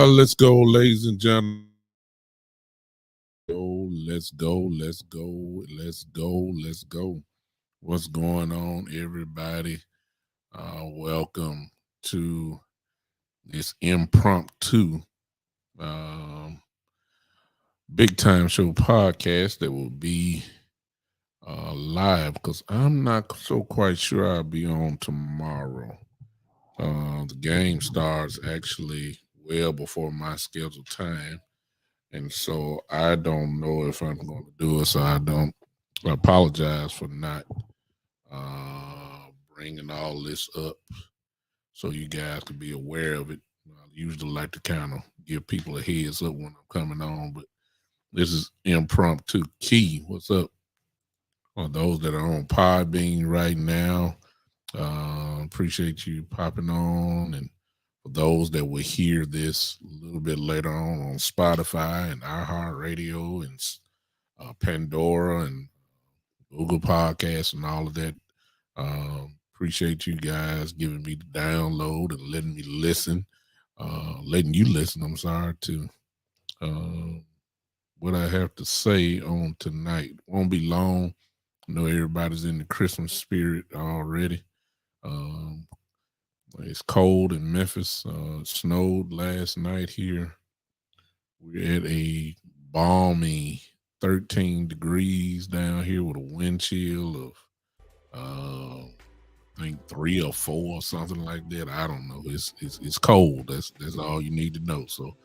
Let's go, ladies and gentlemen. Let's go, let's go, let's go, let's go. What's going on, everybody? Welcome to this impromptu um, big time show podcast that will be live because I'm not so quite sure I'll be on tomorrow. The game starts actually well before my scheduled time. And so I don't know if I'm going to do it. So I apologize for not bringing all this up so you guys can be aware of it. I usually like to kind of give people a heads up when I'm coming on, but this is impromptu. Key, what's up? For those that are on Podbean right now, appreciate you popping on. And for those that will hear this a little bit later on Spotify and iHeartRadio and Pandora and Google Podcasts and all of that, appreciate you guys giving me the download and letting me listen, letting you listen. I'm sorry to what I have to say on tonight. Won't be long. I know everybody's in the Christmas spirit already. It's cold in Memphis. It snowed last night here. We're at a balmy 13 degrees down here with a wind chill of I think 3 or 4 or something like that. I don't know. It's cold. That's all you need to know. So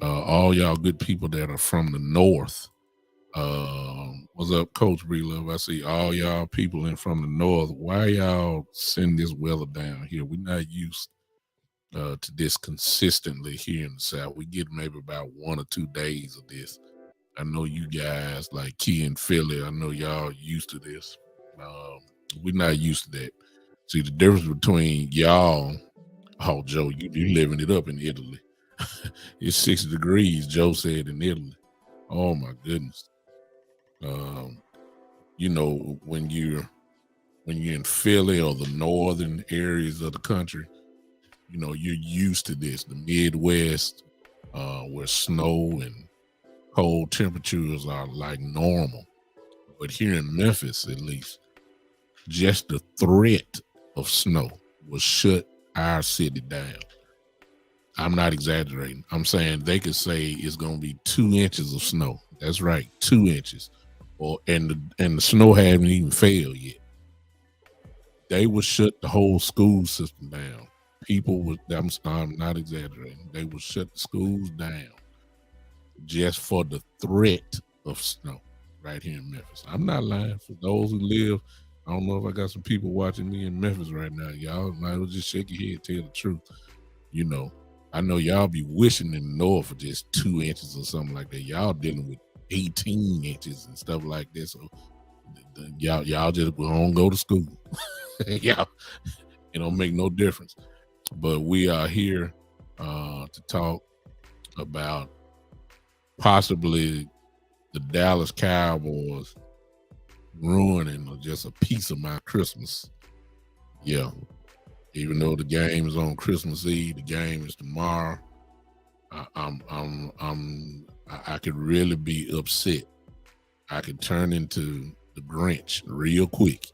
all y'all good people that are from the north. What's up, Coach Breelove? I see all y'all people in from the north. Why y'all send this weather down here? We're not used to this consistently here in the South. We get maybe about 1 or 2 days of this. I know you guys like Key and Philly. I know y'all used to this. We're not used to that. See the difference between y'all. Oh, Joe, you living it up in Italy. It's 60 degrees. Joe said in Italy. Oh my goodness. You know, when you're in Philly or the northern areas of the country, you know, you're used to this. The Midwest, where snow and cold temperatures are like normal. But here in Memphis, at least, just the threat of snow will shut our city down. I'm not exaggerating. I'm saying they could say it's going to be 2 inches of snow. That's right, 2 inches. And the snow haven't even fell yet. They would shut the whole school system down. People would, I'm not exaggerating. They would shut the schools down just for the threat of snow right here in Memphis. I'm not lying. For those who live, I don't know if I got some people watching me in Memphis right now. Y'all might as well just shake your head, tell the truth. You know, I know y'all be wishing in the north for just 2 inches or something like that. Y'all dealing with 18 inches and stuff like this. So y'all just don't go to school. Y'all, it don't make no difference. But we are here to talk about possibly the Dallas Cowboys ruining just a piece of my Christmas. Yeah. Even though the game is on Christmas Eve, the game is tomorrow. I could really be upset. I could turn into the Grinch real quick.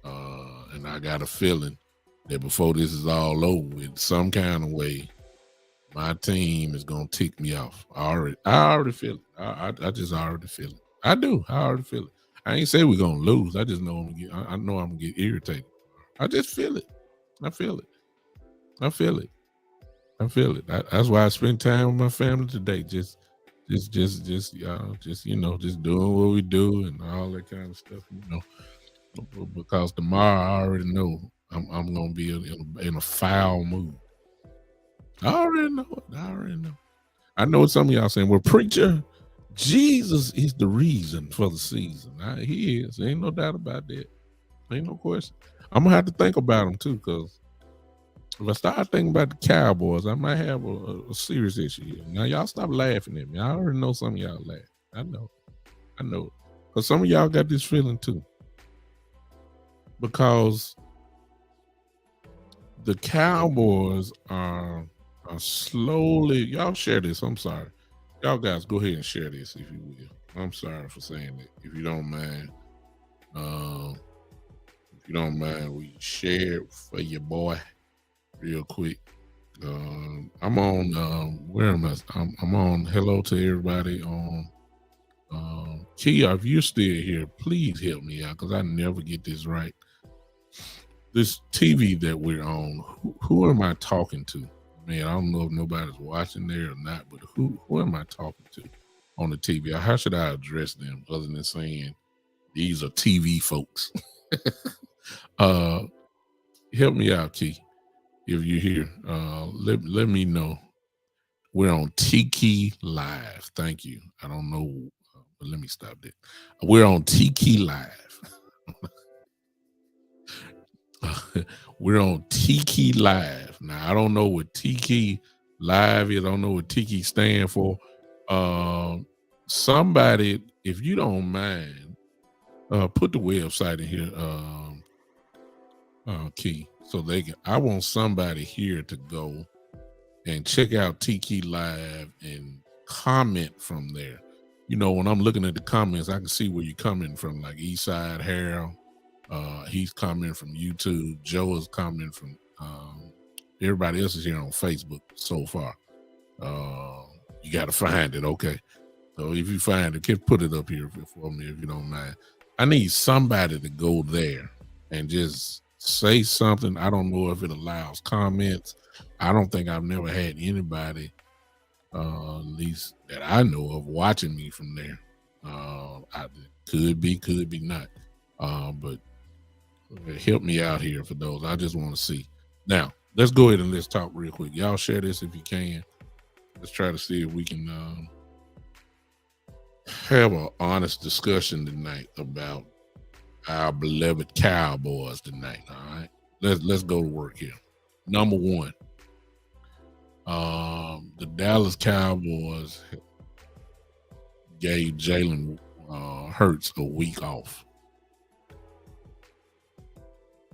And I got a feeling that before this is all over with, some kind of way, my team is gonna tick me off. I already feel it. I just already feel it. I do. I already feel it. I ain't say we're gonna lose. I just know I know I'm gonna get irritated. I just feel it. I feel it. I feel it. I feel it. That's why I spend time with my family today. Just just doing what we do and all that kind of stuff. You know, because tomorrow I already know I'm gonna be in a foul mood. I already know it. I already know. I know what some of y'all saying. Well, preacher, Jesus is the reason for the season. He is. Ain't no doubt about that. Ain't no question. I'm gonna have to think about him too, because if I start thinking about the Cowboys, I might have a serious issue here. Now, y'all stop laughing at me. I already know some of y'all laugh. I know. Because some of y'all got this feeling too. Because the Cowboys are Slowly, y'all share this. I'm sorry. Y'all guys go ahead and share this if you will. I'm sorry for saying that. If you don't mind, um, if you don't mind, we share it for your boy real quick. I'm on where am I? I'm on hello to everybody on Kia, if you're still here, please help me out because I never get this right. This TV that we're on, who am I talking to? Man, I don't know if nobody's watching there or not, but who am I talking to on the TV? How should I address them other than saying these are TV folks? uh Help me out, Key, if you're here. Let me know. We're on Tiki Live. Thank you. I don't know, but let me stop that. We're on Tiki Live. We're on Tiki Live. Now, I don't know what Tiki Live is. I don't know what Tiki stand for. Somebody, if you don't mind, put the website in here, Key, so they can. I want somebody here to go and check out Tiki Live and comment from there. You know, when I'm looking at the comments, I can see where you're coming from, like Eastside Harold. He's coming from YouTube. Joe is coming from everybody else is here on Facebook so far. You got to find it, okay? So if you find it, can put it up here for me if you don't mind. I need somebody to go there and just say something. I don't know if it allows comments. I don't think I've never had anybody, at least that I know of, watching me from there. Could be not. But help me out here for those. I just want to see. Now, let's go ahead and let's talk real quick. Y'all share this if you can. Let's try to see if we can have an honest discussion tonight about our beloved Cowboys tonight. All right. Let's go to work here. Number one. The Dallas Cowboys gave Jalen Hurts a week off.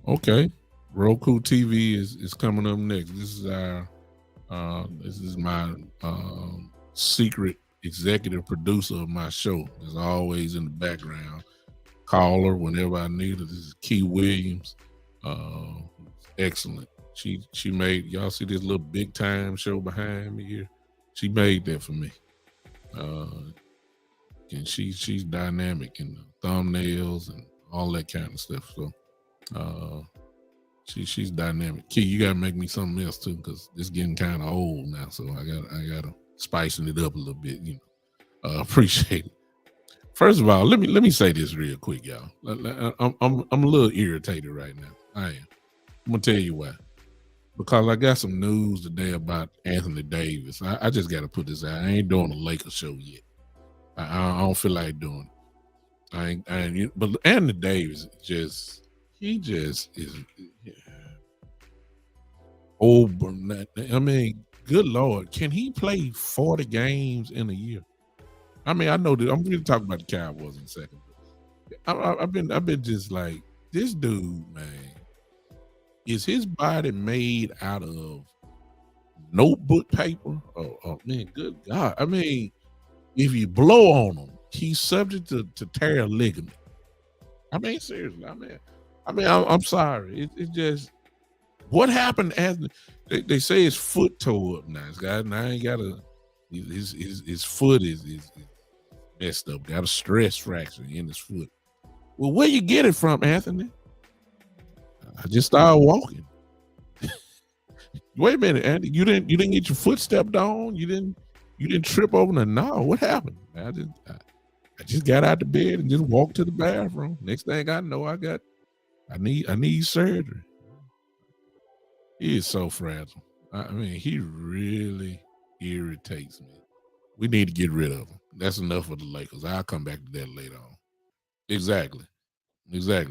Okay, Roku TV is coming up next. This is my secret executive producer of my show. Is always in the background. Call her whenever I need her. This is Key Williams. Excellent. She made, y'all see this little big time show behind me here? She made that for me. And she's dynamic in the thumbnails and all that kind of stuff. So she's dynamic. Key, you gotta make me something else too, because it's getting kind of old now. So I gotta spicing it up a little bit, you know. Appreciate it. First of all, let me say this real quick, y'all. I'm a little irritated right now. I am. I'm gonna tell you why. Because I got some news today about Anthony Davis. I just got to put this out. I ain't doing a Lakers show yet. I don't feel like doing it. I ain't. But Anthony Davis he just is old. I mean, good Lord, can he play 40 games in a year? I mean, I know that I'm going to talk about the Cowboys in a second. But I've been just like, this dude, man. Is his body made out of notebook paper? Oh man, good God. I mean, if you blow on him, he's subject to tear a ligament. I mean, seriously. I'm sorry. It's just what happened as they say his foot tore up now. And I ain't got his foot is messed up, got a stress fracture in his foot. Well, where you get it from, Anthony? I just started walking. Wait a minute, Andy. You didn't get your foot stepped on. You didn't trip over the no. What happened? I just got out of bed and just walked to the bathroom. Next thing I know, I need surgery. He is so fragile. I mean, he really irritates me. We need to get rid of him. That's enough of the Lakers. I'll come back to that later on. Exactly,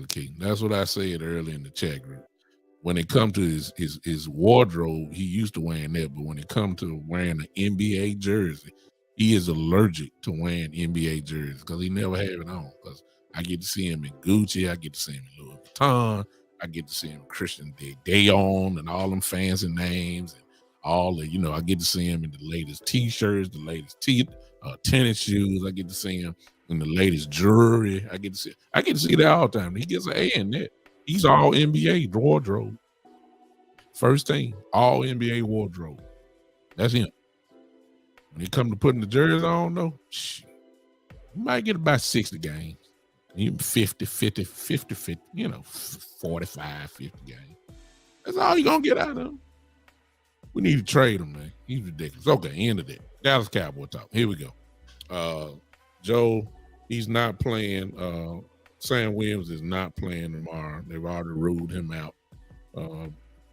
Keith. That's what I said earlier in the chat group. When it comes to his wardrobe, he used to wearing that, but when it comes to wearing an NBA jersey, he is allergic to wearing NBA jerseys because he never have it on. Because I get to see him in Gucci, I get to see him in Louis Vuitton, I get to see him Christian Dion and all them fancy names and all the, I get to see him in the latest t-shirts, the latest tennis shoes. I get to see him in the latest jewelry. I get to see that all the time. He gets an A in that. He's all NBA wardrobe. First team, all NBA wardrobe. That's him. When it comes to putting the jersey on, though, you might get about 60 games. Even 50, 45, 50 games. That's all you're going to get out of him. We need to trade him, man. He's ridiculous. Okay, end of that. Dallas Cowboy talk. Here we go. Joe, he's not playing. Sam Williams is not playing tomorrow. They've already ruled him out.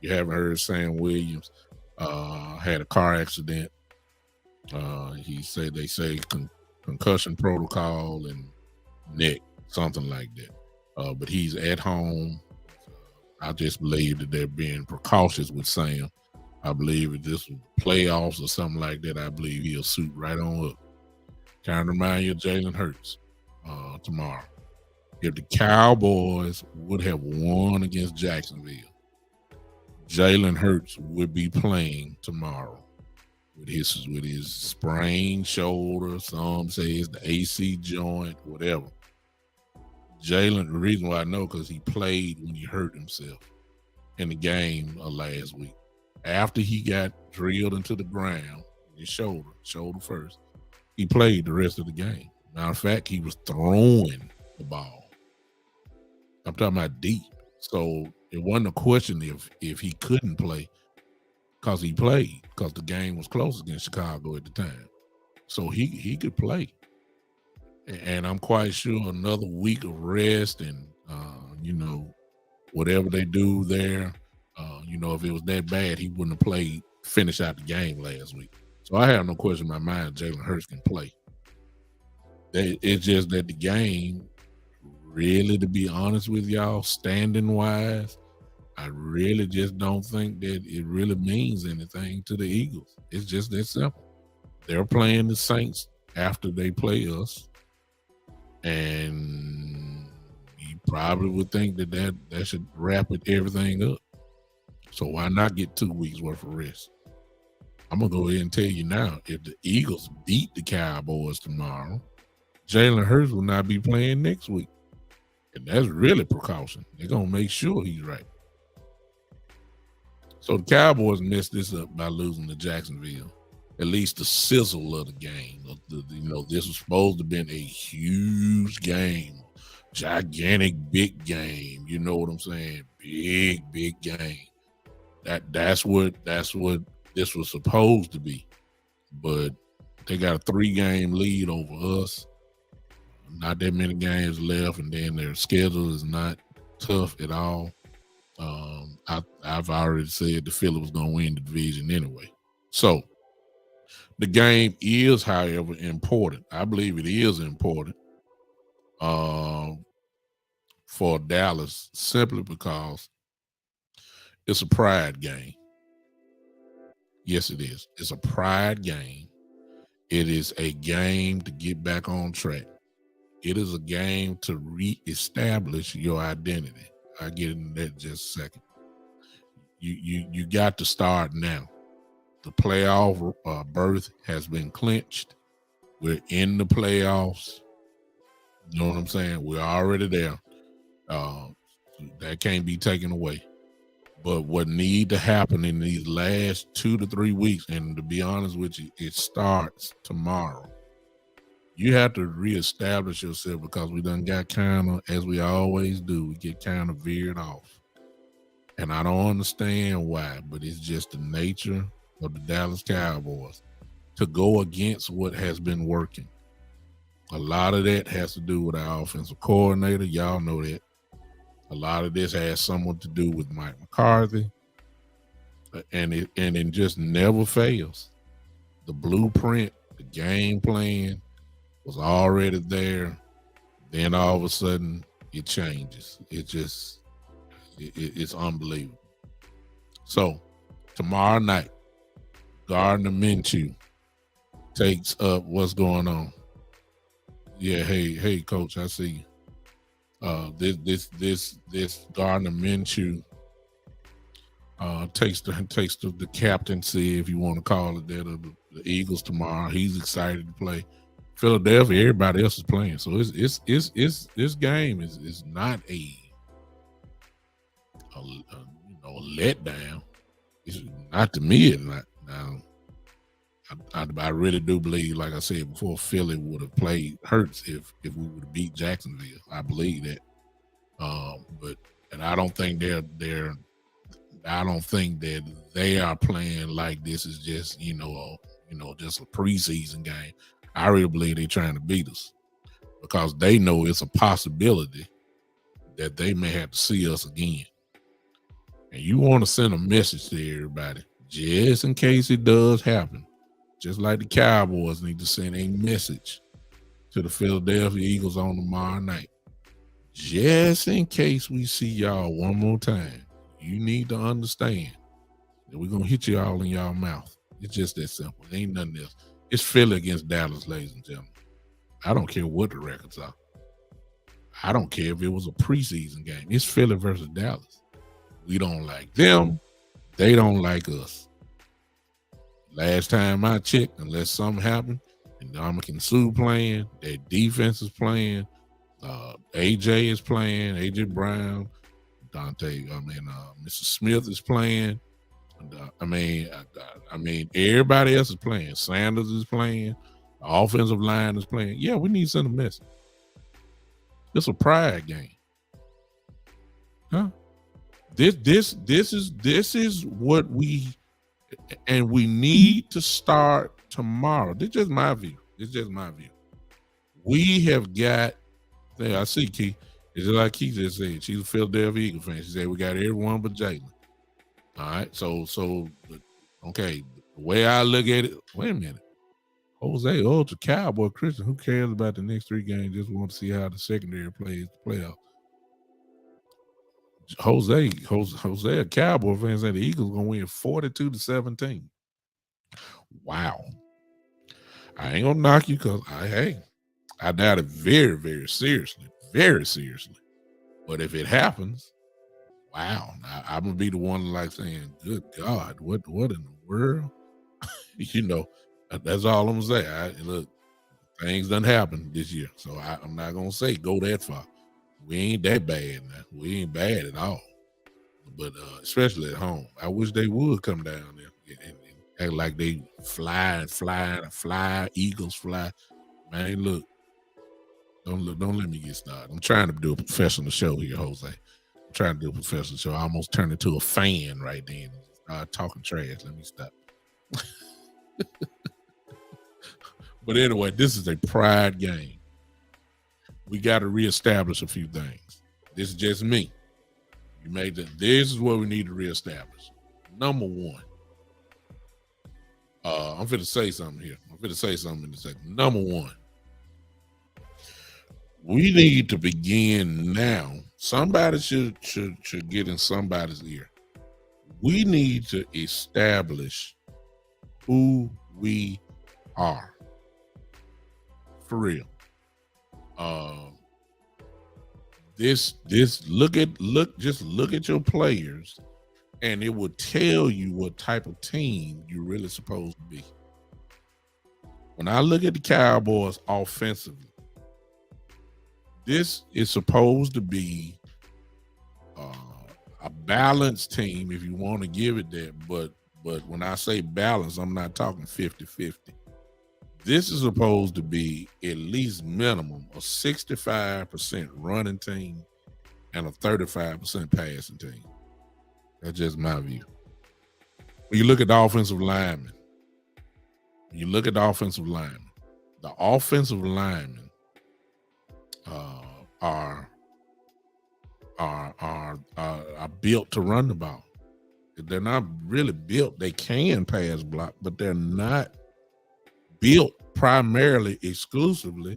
You haven't heard Sam Williams had a car accident. They say concussion protocol and neck, something like that. But he's at home. I just believe that they're being precautious with Sam. I believe if this was playoffs or something like that, I believe he'll suit right on up. Kind of remind you of Jalen Hurts tomorrow. If the Cowboys would have won against Jacksonville, Jalen Hurts would be playing tomorrow with his sprained shoulder. Some say it's the AC joint, whatever. Jalen, the reason why I know, because he played when he hurt himself in the game last week. After he got drilled into the ground, his shoulder first, he played the rest of the game. Matter of fact, he was throwing the ball. I'm talking about deep. So it wasn't a question if he couldn't play, because he played, because the game was close against Chicago at the time. So he could play. And I'm quite sure another week of rest and, whatever they do there, if it was that bad, he wouldn't have finished out the game last week. So I have no question in my mind Jalen Hurts can play. It's just that the game, really, to be honest with y'all, standing-wise, I really just don't think that it really means anything to the Eagles. It's just that simple. They're playing the Saints after they play us, and you probably would think that should wrap everything up. So why not get 2 weeks worth of rest? I'm going to go ahead and tell you now, if the Eagles beat the Cowboys tomorrow, Jalen Hurts will not be playing next week. And that's really precaution. They're going to make sure he's right. So the Cowboys messed this up by losing to Jacksonville. At least the sizzle of the game. This was supposed to have been a huge game. Gigantic, big game. You know what I'm saying? Big game. That's what this was supposed to be. But they got a 3-game lead over us. Not that many games left, and then their schedule is not tough at all. I've already said the Philly was going to win the division anyway. So the game is, however, important. I believe it is important for Dallas, simply because it's a pride game. Yes, it is. It's a pride game. It is a game to get back on track. It is a game to reestablish your identity. I'll get into that in just a second. You got to start now. The playoff berth has been clinched. We're in the playoffs. You know what I'm saying? We're already there. That can't be taken away. But what need to happen in these last 2 to 3 weeks, and to be honest with you, it starts tomorrow. You have to reestablish yourself, because we done got kind of, as we always do, we get kind of veered off. And I don't understand why, but it's just the nature of the Dallas Cowboys to go against what has been working. A lot of that has to do with our offensive coordinator. Y'all know that. A lot of this has something to do with Mike McCarthy. And it just never fails. The blueprint, the game plan was already there. Then all of a sudden it changes. It's unbelievable. So tomorrow night, Gardner Minshew takes up what's going on. Yeah, hey, coach, I see you. This Gardner Minshew Takes the captaincy, if you want to call it that, of the Eagles tomorrow. He's excited to play. Philadelphia, everybody else is playing, so it's this game is not a letdown. It's not to me. It's not now. I really do believe, like I said before, Philly would have played Hurts if we would have beat Jacksonville. I believe that. But and I don't think they're I don't think that they are playing like this is just just a preseason game. I really believe they're trying to beat us because they know it's a possibility that they may have to see us again. And you want to send a message to everybody just in case it does happen. Just like the Cowboys need to send a message to the Philadelphia Eagles on tomorrow night. Just in case we see y'all one more time, you need to understand that we're gonna hit you all in y'all mouth. It's just that simple. It ain't nothing else. It's Philly against Dallas, ladies and gentlemen. I don't care what the records are. I don't care if it was a preseason game. It's Philly versus Dallas. We don't like them. They don't like us. Last time I checked, unless something happened, and Dominican Sue playing, their defense is playing, AJ is playing, AJ Brown, Mr. Smith is playing. Everybody else is playing. Sanders is playing. The offensive line is playing. Yeah, we need to send a message. It's a pride game. Huh? This is what we need to start tomorrow. This is just my view. We have got. I see Keith. It's just like Keith just said. She's a Philadelphia Eagle fan. She said we got everyone but Jalen. All right. So okay. The way I look at it. Wait a minute. Jose Ultra Cowboy Christian. Who cares about the next 3 games? Just want to see how the secondary plays the playoff. Jose, a Cowboy fan, said the Eagles gonna win 42-17. Wow. I ain't gonna knock you because I doubt it very, very seriously. Very seriously. But if it happens, wow. I'm gonna be the one like saying, good God, what in the world? That's all I'm gonna say. Look, things done happened this year. So I'm not gonna say go that far. We ain't that bad now. We ain't bad at all. But especially at home. I wish they would come down there and act like they fly, Eagles fly. Man, look. Don't let me get started. I'm trying to do a professional show here, Jose. I'm trying to do a professional show. I almost turned into a fan right then. Talking trash. Let me stop. But anyway, this is a pride game. We got to reestablish a few things. This is just me. This is what we need to reestablish. Number one. I'm finna say something here. I'm finna say something in a second. Number one. We need to begin now. Somebody should get in somebody's ear. We need to establish who we are. For real. Look at your players, and it will tell you what type of team you're really supposed to be. When I look at the Cowboys offensively, this is supposed to be a balanced team, if you want to give it that. But when I say balance, I'm not talking 50-50. This is supposed to be at least minimum a 65% running team and a 35% passing team. That's just my view. When you look at the offensive linemen, the offensive linemen are built to run the ball. They're not really built. They can pass block, but they're not built primarily, exclusively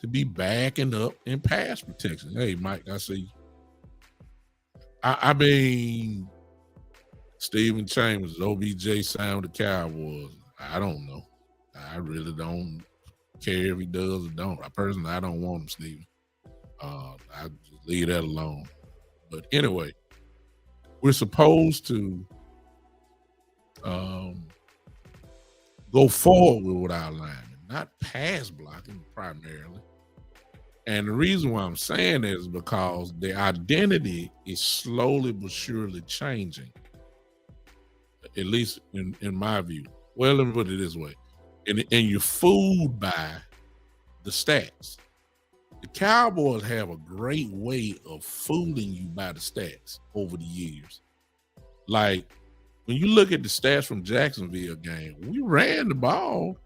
to be backing up in pass protection. Hey, Mike, I see you. I mean, Stephen Chambers, OBJ signed with the Cowboys. I don't know. I really don't care if he does or don't. I don't want him, Stephen. I just leave that alone. But anyway, we're supposed to um, go forward with our linemen, not pass blocking primarily. And the reason why I'm saying that is because their identity is slowly but surely changing, at least in my view. Well, let me put it this way. And you're fooled by the stats. The Cowboys have a great way of fooling you by the stats over the years. Like when you look at the stats from Jacksonville game, we ran the ball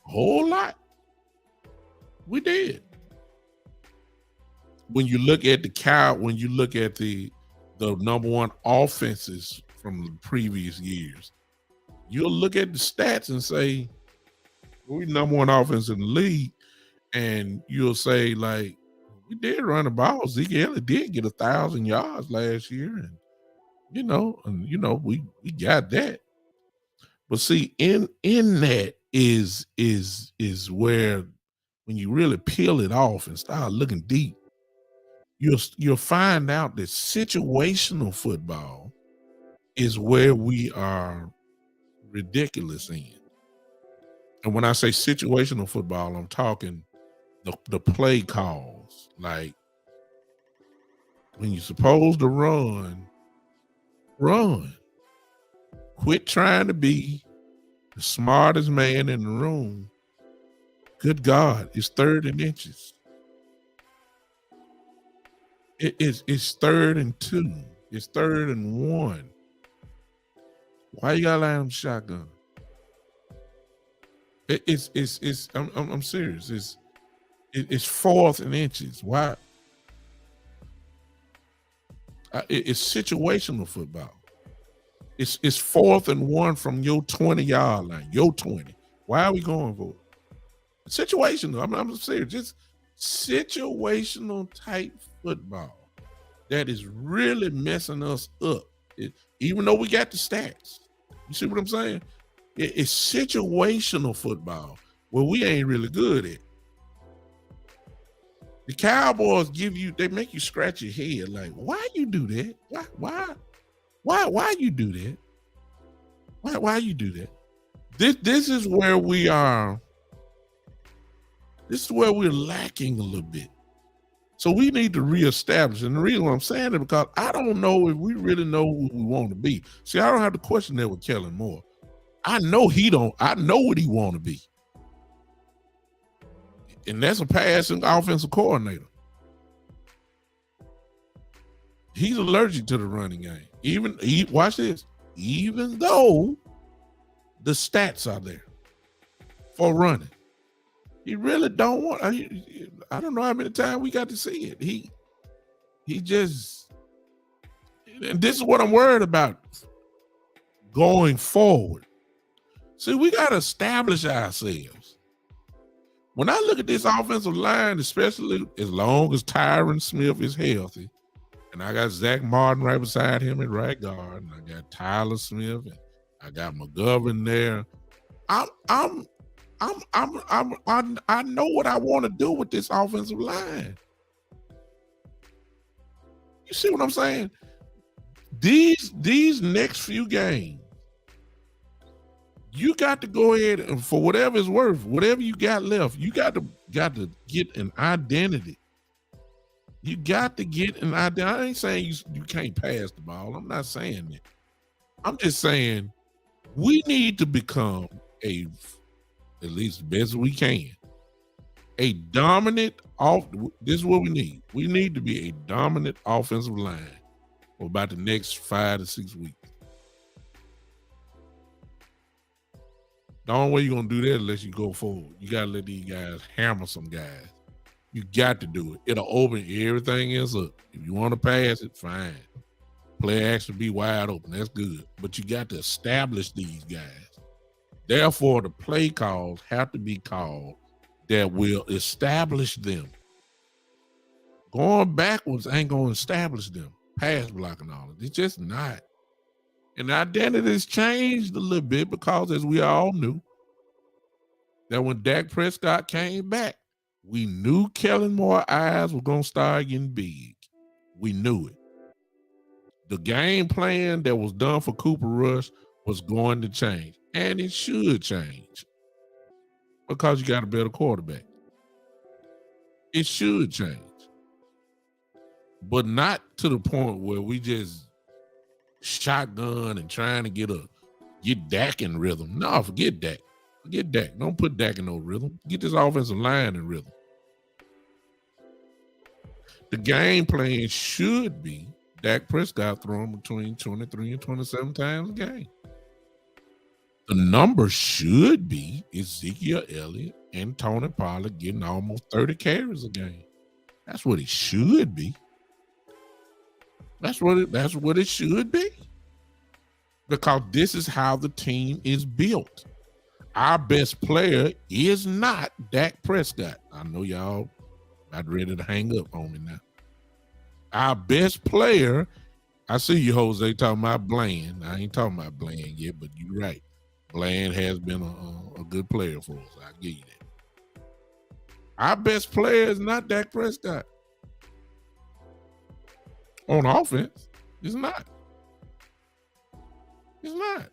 a whole lot. We did. When you look at when you look at the number one offenses from the previous years, you'll look at the stats and say, we number one offense in the league, and you'll say, like, we did run the ball. Zeke Elliott did get 1,000 yards last year, and we got that. But see, in that is where when you really peel it off and start looking deep, you'll find out that situational football is where we are ridiculous in. And when I say situational football, I'm talking the play calls. Like when you're supposed to run. Quit trying to be the smartest man in the room. Good God, it's 3rd and inches. It's 3rd and 2. It's 3rd and 1. Why you gotta lie on the shotgun? I'm serious. It's 4th and inches. Why? It's situational football. It's 4th and 1 from your 20-yard line. Your 20. Why are we going for it? Situational. I'm serious. Just situational type football that is really messing us up. Even though we got the stats. You see what I'm saying? It's situational football where we ain't really good at. The Cowboys they make you scratch your head like, why you do that? Why you do that? Why you do that? This is where we are. This is where we're lacking a little bit. So we need to reestablish. And the reason why I'm saying it because I don't know if we really know who we want to be. See, I don't have to question that with Kellen Moore. I know he don't. I know what he want to be. And that's a passing offensive coordinator. He's allergic to the running game. Watch this. Even though the stats are there for running, he really don't want. I don't know how many times we got to see it. He just. And this is what I'm worried about going forward. See, we got to establish ourselves. When I look at this offensive line, especially as long as Tyron Smith is healthy, and I got Zach Martin right beside him at right guard, and I got Tyler Smith, and I got McGovern there. I know what I want to do with this offensive line. You see what I'm saying? These next few games, you got to go ahead and for whatever it's worth, whatever you got left, you got to get an identity. You got to get an identity. I ain't saying you can't pass the ball. I'm not saying that. I'm just saying we need to become at least the best we can, a dominant this is what we need. We need to be a dominant offensive line for about the next 5 to 6 weeks. The only way you're going to do that unless you go forward. You got to let these guys hammer some guys. You got to do it. It'll open everything else up. If you want to pass it, fine. Play action, be wide open. That's good. But you got to establish these guys. Therefore, the play calls have to be called that will establish them. Going backwards ain't going to establish them. Pass blocking all of it. It's just not. And the identity has changed a little bit because, as we all knew, that when Dak Prescott came back, we knew Kellen Moore's eyes were going to start getting big. We knew it. The game plan that was done for Cooper Rush was going to change, and it should change because you got a better quarterback. It should change, but not to the point where we just shotgun and trying to get Dak in rhythm. No, forget Dak. Forget Dak. Don't put Dak in no rhythm. Get this offensive line in rhythm. The game plan should be Dak Prescott throwing between 23 and 27 times a game. The number should be Ezekiel Elliott and Tony Pollard getting almost 30 carries a game. That's what it should be. That's what it should be. Because this is how the team is built. Our best player is not Dak Prescott. I know y'all about ready to hang up on me now. Our best player, I see you, Jose, talking about Bland. I ain't talking about Bland yet, but you're right. Bland has been a good player for us. I'll give you that. Our best player is not Dak Prescott. On offense, it's not. It's not.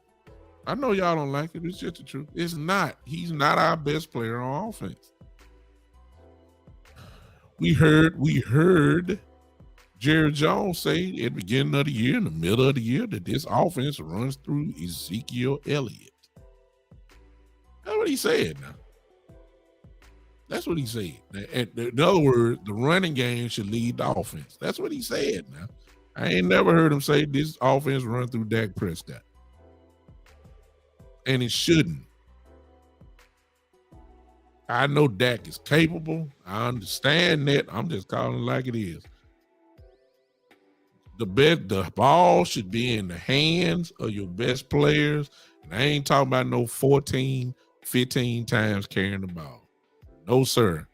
I know y'all don't like it. It's just the truth. It's not. He's not our best player on offense. We heard Jerry Jones say at the beginning of the year, in the middle of the year, that this offense runs through Ezekiel Elliott. That's what he said now. That's what he said. In other words, the running game should lead the offense. That's what he said now. I ain't never heard him say this offense run through Dak Prescott. And it shouldn't. I know Dak is capable. I understand that. I'm just calling it like it is. The ball should be in the hands of your best players. And I ain't talking about no 14, 15 times carrying the ball. No, sir.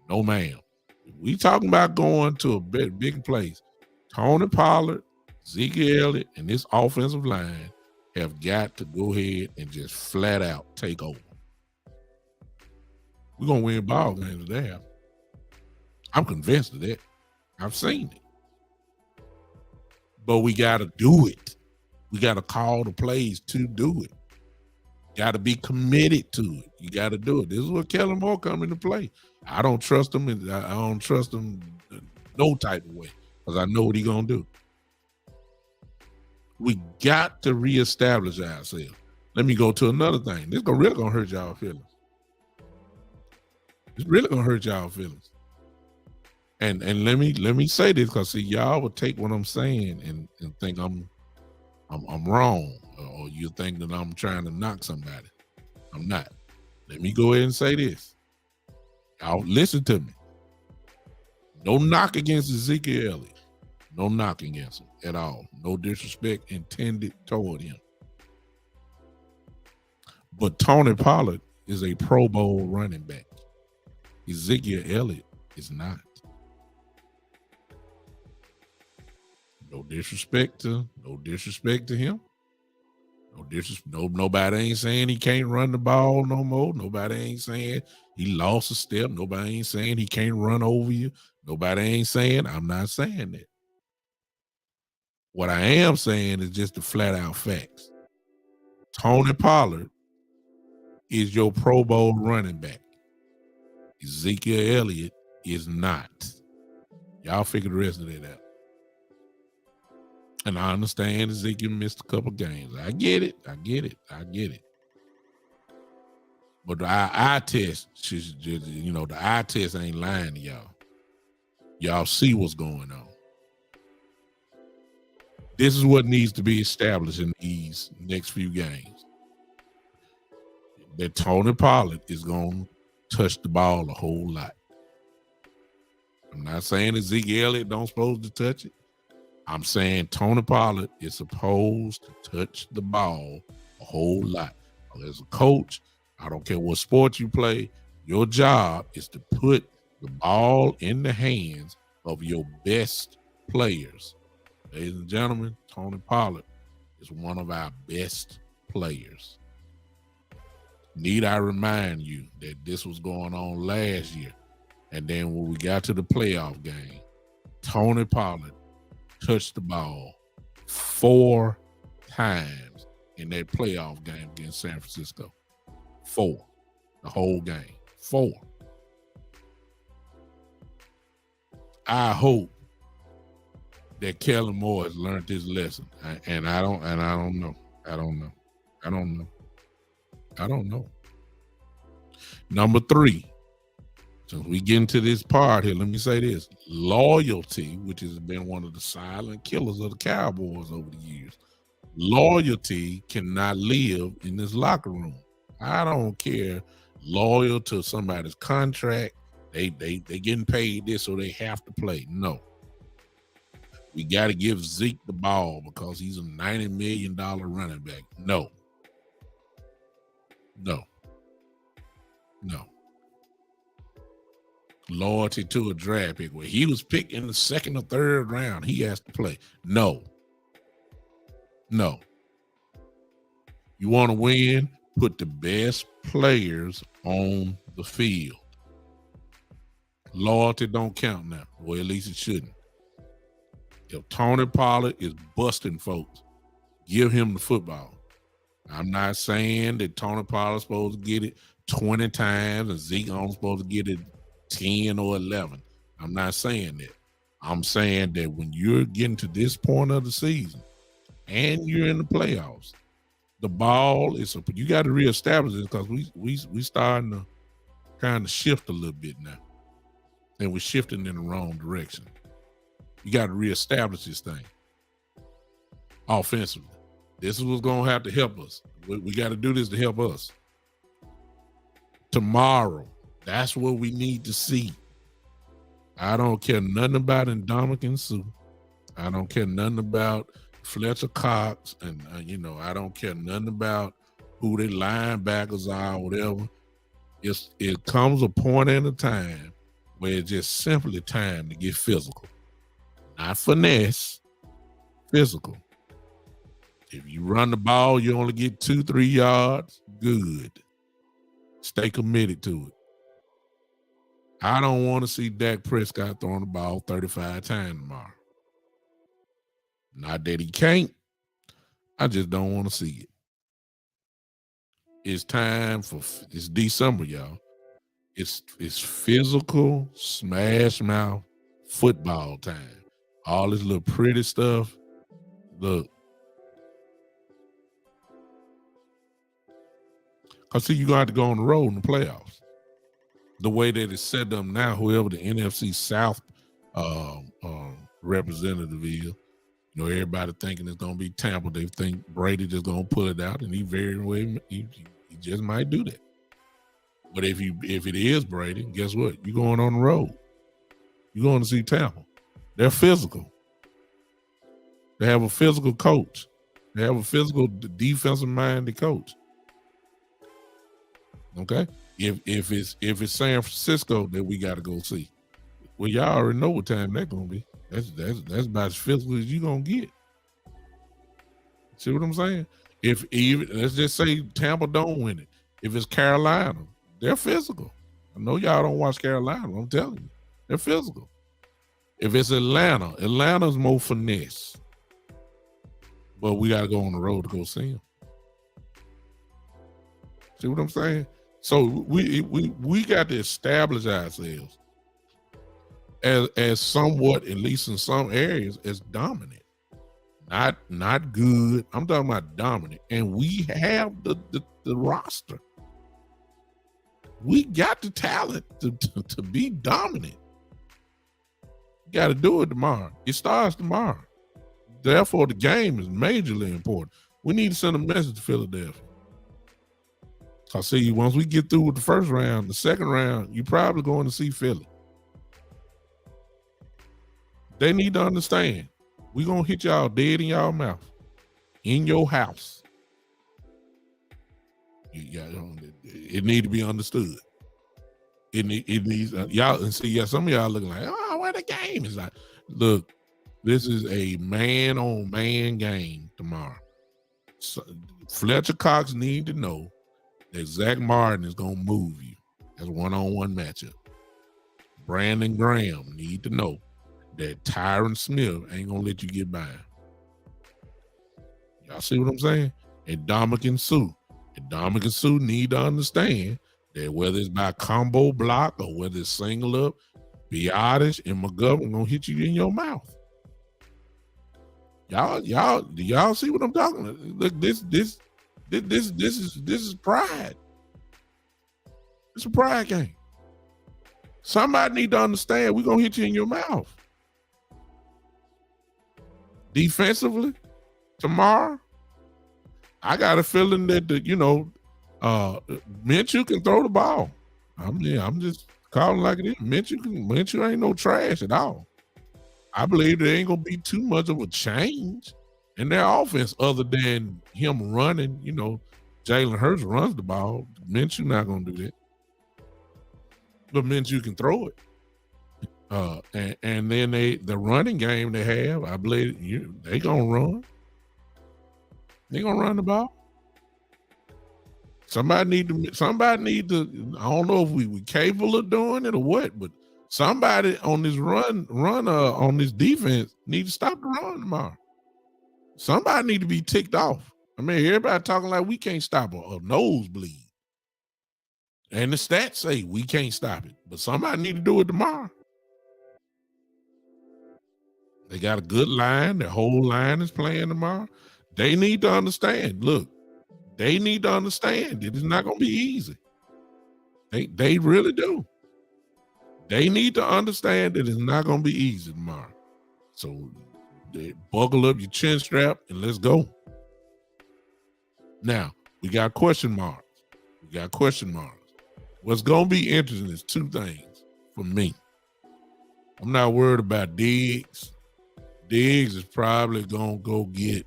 No, ma'am. If we talking about going to a big place, Tony Pollard, Ezekiel Elliott, and this offensive line have got to go ahead and just flat out take over. We're going to win ball games there. I'm convinced of that. I've seen it. But we got to do it. We got to call the plays to do it. Got to be committed to it. You got to do it. This is where Kellen Moore come into play. I don't trust him. And I don't trust him no type of way because I know what he's going to do. We got to reestablish ourselves. Let me go to another thing. This is really going to hurt y'all feelings. It's really going to hurt y'all feelings. And let me say this because see, y'all will take what I'm saying and think I'm wrong, or you think that I'm trying to knock somebody. I'm not. Let me go ahead and say this. Y'all listen to me. No knock against Ezekiel Elliott. No knock against him at all. No disrespect intended toward him. But Tony Pollard is a Pro Bowl running back. Ezekiel Elliott is not. No disrespect to him. Nobody ain't saying he can't run the ball no more. Nobody ain't saying he lost a step. Nobody ain't saying he can't run over you. Nobody ain't saying, I'm not saying that. What I am saying is just the flat out facts. Tony Pollard is your Pro Bowl running back. Ezekiel Elliott is not. Y'all figure the rest of that out. And I understand Ezekiel missed a couple games. I get it. But the eye test, the eye test ain't lying to y'all. Y'all see what's going on. This is what needs to be established in these next few games. That Tony Pollard is going to touch the ball a whole lot. I'm not saying Ezekiel Elliott don't supposed to touch it. I'm saying Tony Pollard is supposed to touch the ball a whole lot. As a coach, I don't care what sport you play, your job is to put the ball in the hands of your best players. Ladies and gentlemen, Tony Pollard is one of our best players. Need I remind you that this was going on last year, and then when we got to the playoff game, Tony Pollard touched the ball 4 times in that playoff game against San Francisco. 4. The whole game. 4. I hope that Kellen Moore has learned his lesson. I don't know. I don't know. Number 3. So we get into this part here. Let me say this. Loyalty, which has been one of the silent killers of the Cowboys over the years. Loyalty cannot live in this locker room. I don't care. Loyal to somebody's contract. They getting paid this, so they have to play. No. We got to give Zeke the ball because he's a $90 million running back. No. Loyalty to a draft pick where he was picked in the 2nd or 3rd round. He has to play. No. You want to win? Put the best players on the field. Loyalty don't count now. Well, at least it shouldn't. If Tony Pollard is busting folks, give him the football. I'm not saying that Tony Pollard's supposed to get it 20 times and Zeke only supposed to get it 10 or 11. I'm not saying that. I'm saying that when you're getting to this point of the season and you're in the playoffs, the ball is you got to reestablish it because we starting to kind of shift a little bit now, and we're shifting in the wrong direction. You got to reestablish this thing offensively. This is what's going to have to help us. We got to do this to help us. Tomorrow, that's what we need to see. I don't care nothing about Ndamukong Suh. I don't care nothing about Fletcher Cox, and I don't care nothing about who their linebackers are or whatever. It comes a point in a time where it's just simply time to get physical. Not finesse, physical. If you run the ball, you only get 2-3 yards, good. Stay committed to it. I don't want to see Dak Prescott throwing the ball 35 times tomorrow. Not that he can't. I just don't want to see it. It's time it's December, y'all. It's physical, smash mouth football time. All this little pretty stuff. Look. Because see, you're going to have to go on the road in the playoffs. The way that it's set up now, whoever the NFC South representative is, everybody thinking it's going to be Tampa. They think Brady just going to pull it out, and he just might do that. But if it is Brady, guess what? You're going on the road. You're going to see Tampa. They're physical. They have a physical coach. They have a physical defensive-minded coach. Okay? If it's San Francisco that we got to go see, well, y'all already know what time that's gonna be. That's about as physical as you gonna get. See what I'm saying? If even let's just say Tampa don't win it, if it's Carolina, they're physical. I know y'all don't watch Carolina. I'm telling you, they're physical. If it's Atlanta's more finesse, but we got to go on the road to go see them. See what I'm saying? So we got to establish ourselves as somewhat, at least in some areas, as dominant. Not good. I'm talking about dominant. And we have the roster. We got the talent to be dominant. You got to do it tomorrow. It starts tomorrow. Therefore, the game is majorly important. We need to send a message to Philadelphia. I see, once we get through with the first round, the second round, you're probably going to see Philly. They need to understand, we're going to hit y'all dead in y'all mouth, in your house. It need to be understood. It needs, y'all, and see, some of y'all looking like, oh, where the game is like. Look, this is a man-on-man game tomorrow. So, Fletcher Cox need to know that Zach Martin is going to move you as a one-on-one matchup. Brandon Graham need to know that Tyron Smith ain't going to let you get by him. Y'all see what I'm saying? And Dominican Sue. And Dominican Sue need to understand that whether it's by combo block or whether it's single up, Biotish and McGovern gonna hit you in your mouth. Do y'all see what I'm talking about? Look, this is pride. It's a pride game. Somebody need to understand we're gonna hit you in your mouth. Defensively, tomorrow, I got a feeling that Minshew can throw the ball. I'm just calling like it is. Minshew ain't no trash at all. I believe there ain't gonna be too much of a change in their offense other than him running. Jalen Hurts runs the ball. Minshew not gonna do that, but Minshew can throw it. And then the running game they have, I believe they gonna run. They gonna run the ball. Somebody need to. I don't know if we capable of doing it or what, but somebody on this on this defense need to stop the run tomorrow. Somebody need to be ticked off. I mean, everybody talking like we can't stop a nosebleed. And the stats say we can't stop it, but somebody need to do it tomorrow. They got a good line. Their whole line is playing tomorrow. They need to understand. Look, they need to understand it is not going to be easy. They really do. They need to understand that it's not going to be easy tomorrow. So buckle up your chin strap and let's go. Now, we got question marks. What's going to be interesting is two things for me. I'm not worried about Diggs. Diggs is probably going to go get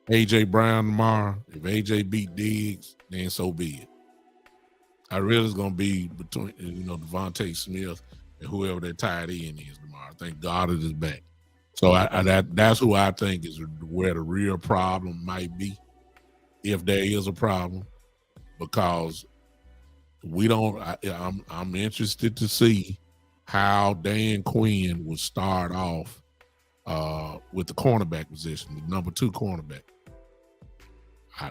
A.J. Brown tomorrow. If A.J. beat Diggs, then so be it. I really is going to be between, Devontae Smith and whoever that tight end is tomorrow. I think Goddard is back. So that's who I think is where the real problem might be, if there is a problem, because I'm interested to see how Dan Quinn would start off with the cornerback position, the number 2 cornerback.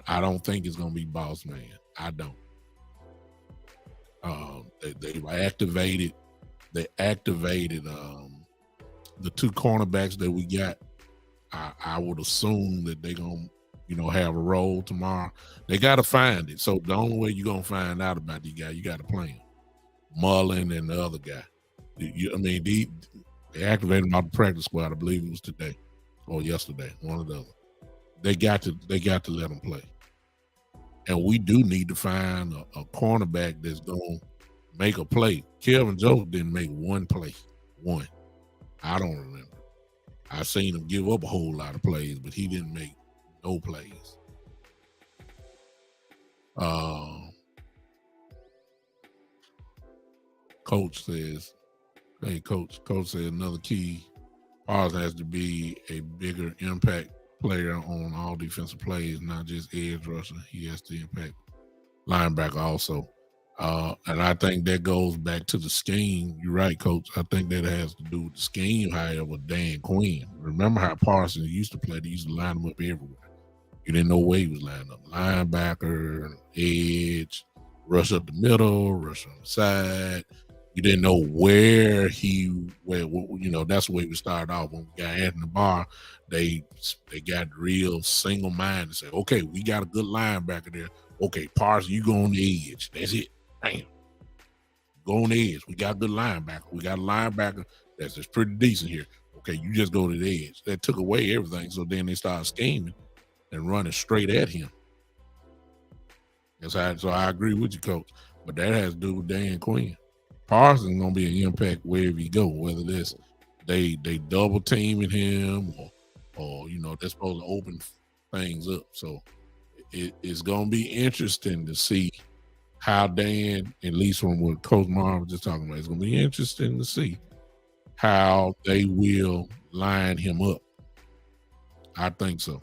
I don't think it's going to be Boss Man. I don't. They activated the 2 cornerbacks that we got. I would assume that they're going to have a role tomorrow. They got to find it. So the only way you're going to find out about these guys, you got to play them. Mullen and the other guy. They activated them out of the practice squad. I believe it was today or yesterday, one or the other. They got to let them play. And we do need to find a cornerback that's going to make a play. Kelvin Joseph didn't make one play. One. I don't remember. I've seen him give up a whole lot of plays, but he didn't make no plays. Coach says, hey, Coach said another key Parsons has to be a bigger impact player on all defensive plays, not just edge rusher. He has to impact linebacker also. And I think that goes back to the scheme. You're right, Coach. I think that has to do with the scheme, however, Dan Quinn. Remember how Parsons used to play? They used to line him up everywhere. You didn't know where he was lining up. Linebacker, edge, rush up the middle, rush on the side. You didn't know where that's the way we started off. When we got Anthony Barr, they got real single minded and say, okay, we got a good linebacker there. Okay, Parsons, you go on the edge. That's it. Bam. Go on the edge. We got a good linebacker. We got a linebacker that's pretty decent here. Okay, you just go to the edge. That took away everything. So then they started scheming and running straight at him. So I agree with you, Coach. But that has to do with Dan Quinn. Parsons gonna be an impact wherever you go, whether this they double teaming him or they're supposed to open things up. So it's gonna be interesting to see how Dan, at least from what Coach Marv was just talking about, it's gonna be interesting to see how they will line him up. I think so.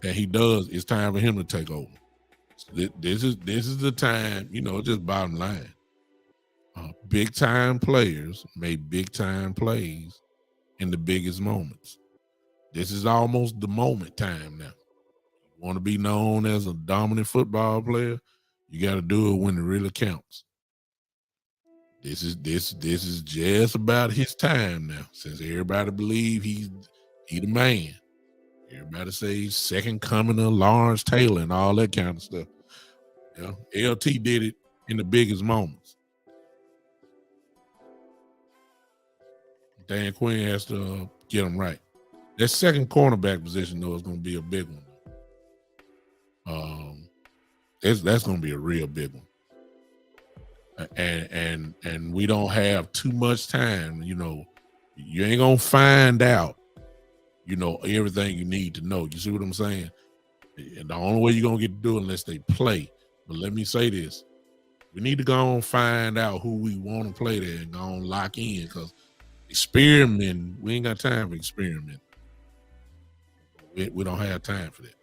And he does. It's time for him to take over. This is the time, just bottom line. Big time players make big time plays in the biggest moments. This is almost the moment time now. You want to be known as a dominant football player, you got to do it when it really counts. This is just about his time now. Since everybody believe he the man. Everybody say he's second coming of Lawrence Taylor and all that kind of stuff. LT did it in the biggest moments. Dan Quinn has to get him right. That second cornerback position though is going to be a big one. That's going to be a real big one. And we don't have too much time. You ain't gonna find out. Everything you need to know. You see what I'm saying? And the only way you're gonna get to do it unless they play. But let me say this: we need to go and find out who we want to play there and go and lock in, because experiment. We ain't got time for experiment. We don't have time for that.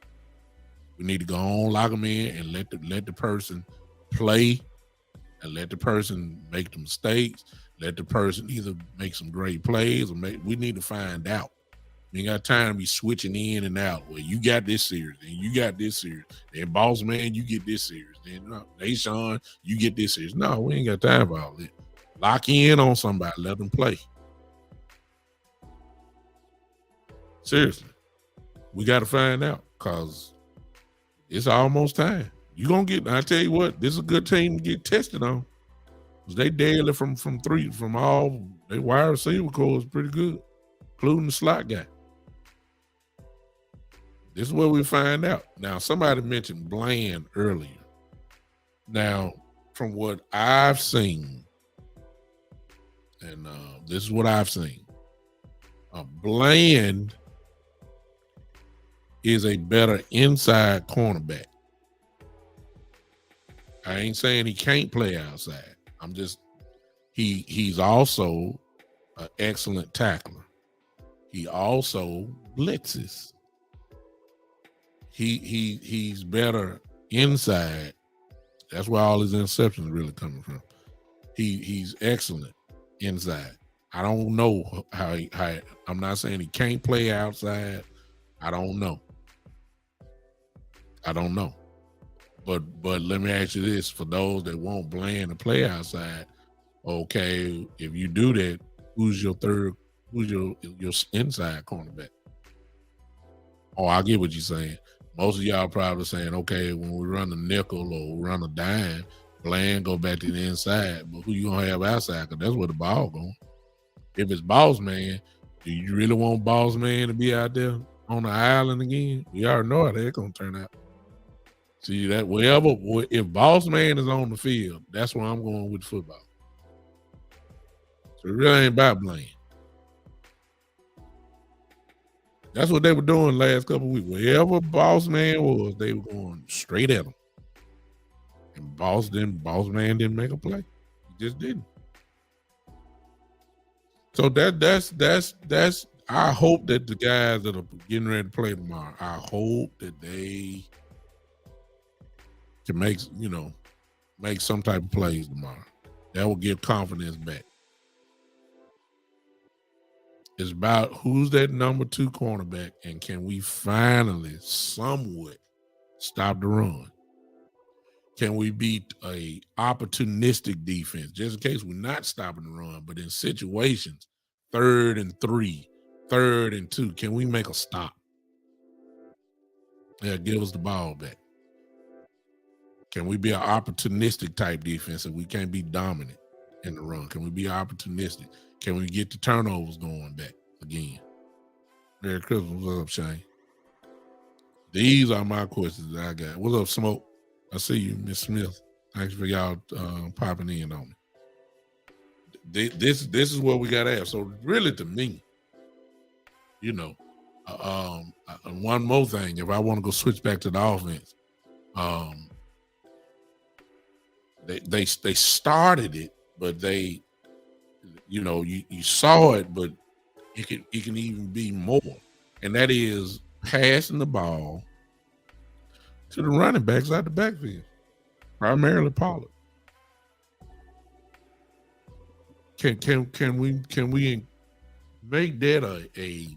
We need to go on, lock them in, and let the person play. And let the person make the mistakes. Let the person either make some great plays or we need to find out. We ain't got time to be switching in and out. Well, you got this series, and you got this series. Then boss man, you get this series. Then Deshaun, you get this series. No, we ain't got time for all that. Lock in on somebody, let them play. Seriously. We got to find out, because it's almost time. You gonna get? I tell you what, this is a good team to get tested on. Cause they daily from three, from all they wide receiver core is pretty good, including the slot guy. This is where we find out. Now, somebody mentioned Bland earlier. Now, from what I've seen, and this is what I've seen, Bland is a better inside cornerback. I ain't saying he can't play outside. I'm just he's also an excellent tackler. He also blitzes. He's better inside. That's where all his interceptions really coming from. He's excellent inside. I don't know how I'm not saying he can't play outside. I don't know. But let me ask you this: for those that want Bland to play outside, okay, if you do that, who's your inside cornerback? Oh, I get what you're saying. Most of y'all probably saying, okay, when we run a nickel or run a dime, Bland go back to the inside. But who you gonna have outside? Because that's where the ball going. If it's boss man, do you really want boss man to be out there on the island again? We already know how that's gonna turn out. See that if boss man is on the field, that's where I'm going with football. So it really ain't about Bland. That's what they were doing last couple of weeks. Wherever boss man was, they were going straight at him. And boss man didn't make a play. He just didn't. So that's I hope that the guys that are getting ready to play tomorrow, I hope that they can make some type of plays tomorrow. That will give confidence back. It's about who's that number 2 cornerback, and can we finally somewhat stop the run? Can we beat a opportunistic defense, just in case we're not stopping the run, but in situations, 3rd and 3, 3rd and 2, can we make a stop? Yeah, give us the ball back. Can we be an opportunistic type defense if we can't be dominant in the run? Can we be opportunistic? Can we get the turnovers going back again? Merry Christmas. What's up, Shane? These are my questions that I got. What's up, Smoke? I see you, Miss Smith. Thanks for y'all popping in on me. This is what we got to have. So really, to me, one more thing. If I want to go switch back to the offense, they started it, but they, you saw it, but it can even be more, and that is passing the ball to the running backs out the backfield, primarily Pollard. Can we make that a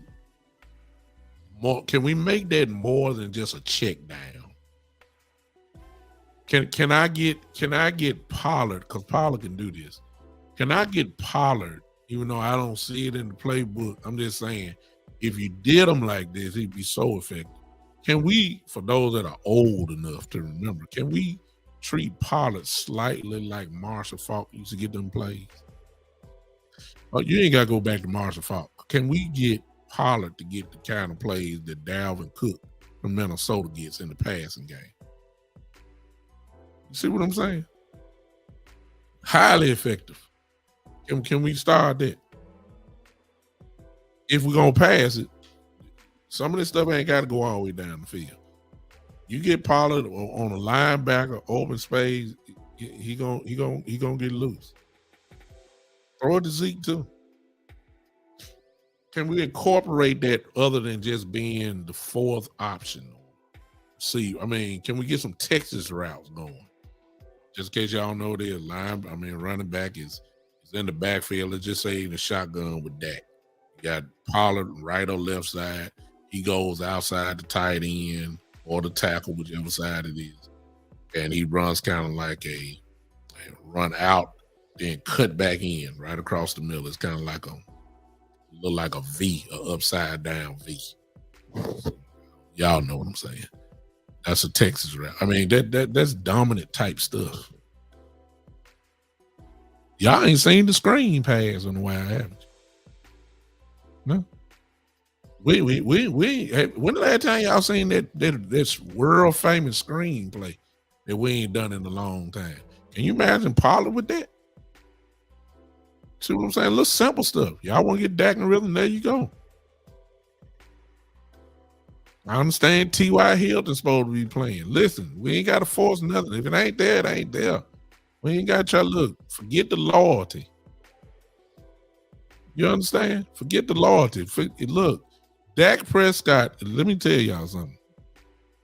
more, can we make that more than just a check down? Can I get Pollard, because Pollard can do this. Can I get Pollard, even though I don't see it in the playbook? I'm just saying, if you did him like this, he'd be so effective. Can we, for those that are old enough to remember, can we treat Pollard slightly like Marshall Faulk used to get them plays? Oh, you ain't got to go back to Marshall Faulk. Can we get Pollard to get the kind of plays that Dalvin Cook from Minnesota gets in the passing game? You see what I'm saying? Highly effective. Can we start that? If we're gonna pass it, some of this stuff ain't got to go all the way down the field. You get Pollard on a linebacker, open space, he gonna get loose. Throw it to Zeke too. Can we incorporate that other than just being the fourth option? See, I mean, can we get some Texas routes going? Just in case y'all know, their running back is in the backfield. Let's just say in the shotgun with Dak. You got Pollard right or left side. He goes outside the tight end or the tackle, whichever side it is. And he runs kind of like a run out, then cut back in right across the middle. It's kind of like look like a V, a upside down V. Y'all know what I'm saying. That's a Texas route. I mean, that's dominant type stuff. Y'all ain't seen the screen pass on the wild average. No. When the last time y'all seen that world famous screenplay that we ain't done in a long time? Can you imagine Pollard with that? See what I'm saying? Little simple stuff. Y'all want to get Dak in rhythm? There you go. I understand T.Y. Hilton's supposed to be playing. Listen, we ain't got to force nothing. If it ain't there, it ain't there. We ain't got to try to look. Forget the loyalty. You understand? Forget the loyalty. Look, Dak Prescott, let me tell y'all something.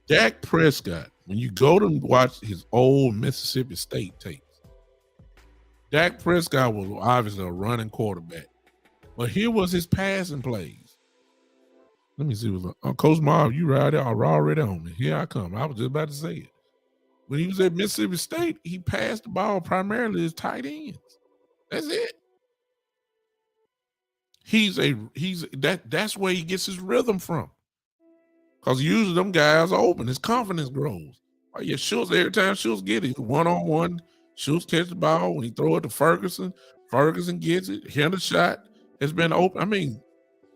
Dak Prescott, when you go to watch his old Mississippi State tapes, Dak Prescott was obviously a running quarterback. But here was his passing plays. Let me see what's Coach Marv, you right there already on me. Here I come. I was just about to say it. When he was at Mississippi State, he passed the ball primarily as tight ends. That's it. That's where he gets his rhythm from. Because usually them guys are open. His confidence grows. Oh, yeah, Schultz, every time Schultz get it, one-on-one, Schultz catch the ball. When he throw it to Ferguson gets it. Hit the shot. It's been open. I mean,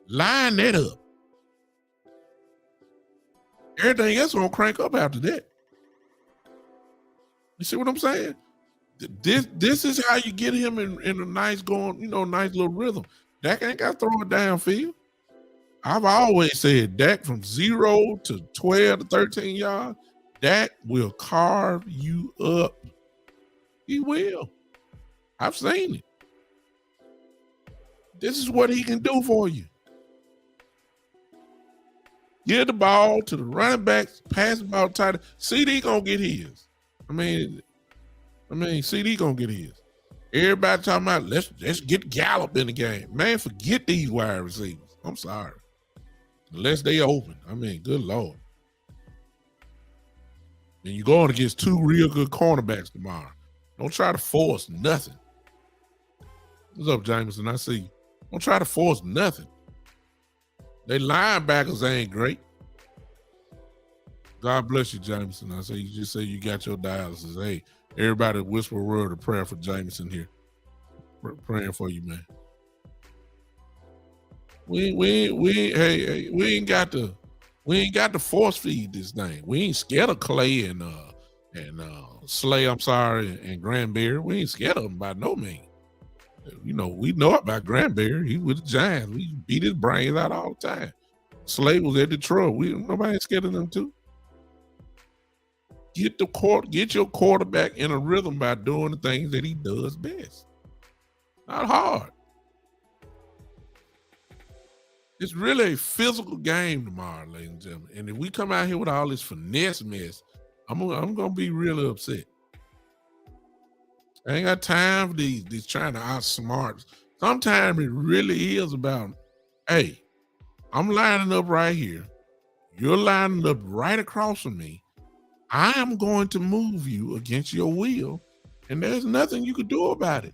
line that up. Everything else gonna crank up after that. You see what I'm saying? This is how you get him in a nice nice little rhythm. Dak ain't got to throw it downfield. I've always said Dak from 0 to 12 to 13 yards, Dak will carve you up. He will. I've seen it. This is what he can do for you. Get the ball to the running backs, pass the ball tight. CD gonna get his. I mean, CD gonna get his. Everybody talking about let's get Gallup in the game. Man, forget these wide receivers. I'm sorry. Unless they open. I mean, good Lord. And you're going against two real good cornerbacks tomorrow. Don't try to force nothing. What's up, Jameson? I see you. Don't try to force nothing. They linebackers ain't great. God bless you, Jameson. I say you just say you got your dialysis. Hey, everybody whisper a word of prayer for Jameson here. Praying for you, man. We ain't got to force feed this thing. We ain't scared of Clay and Slay, and Granberry. We ain't scared of them by no means. We know about Granberry. He was the Giants. We beat his brains out all the time. Slay was at Detroit. Nobody ain't scared of them too. Get your quarterback in a rhythm by doing the things that he does best. Not hard. It's really a physical game tomorrow, ladies and gentlemen. And if we come out here with all this finesse mess, I'm gonna be really upset. I ain't got time for these trying to outsmart. Sometimes it really is about Hey, I'm lining up right here. You're lining up right across from me. I am going to move you against your will, and there's nothing you can do about it.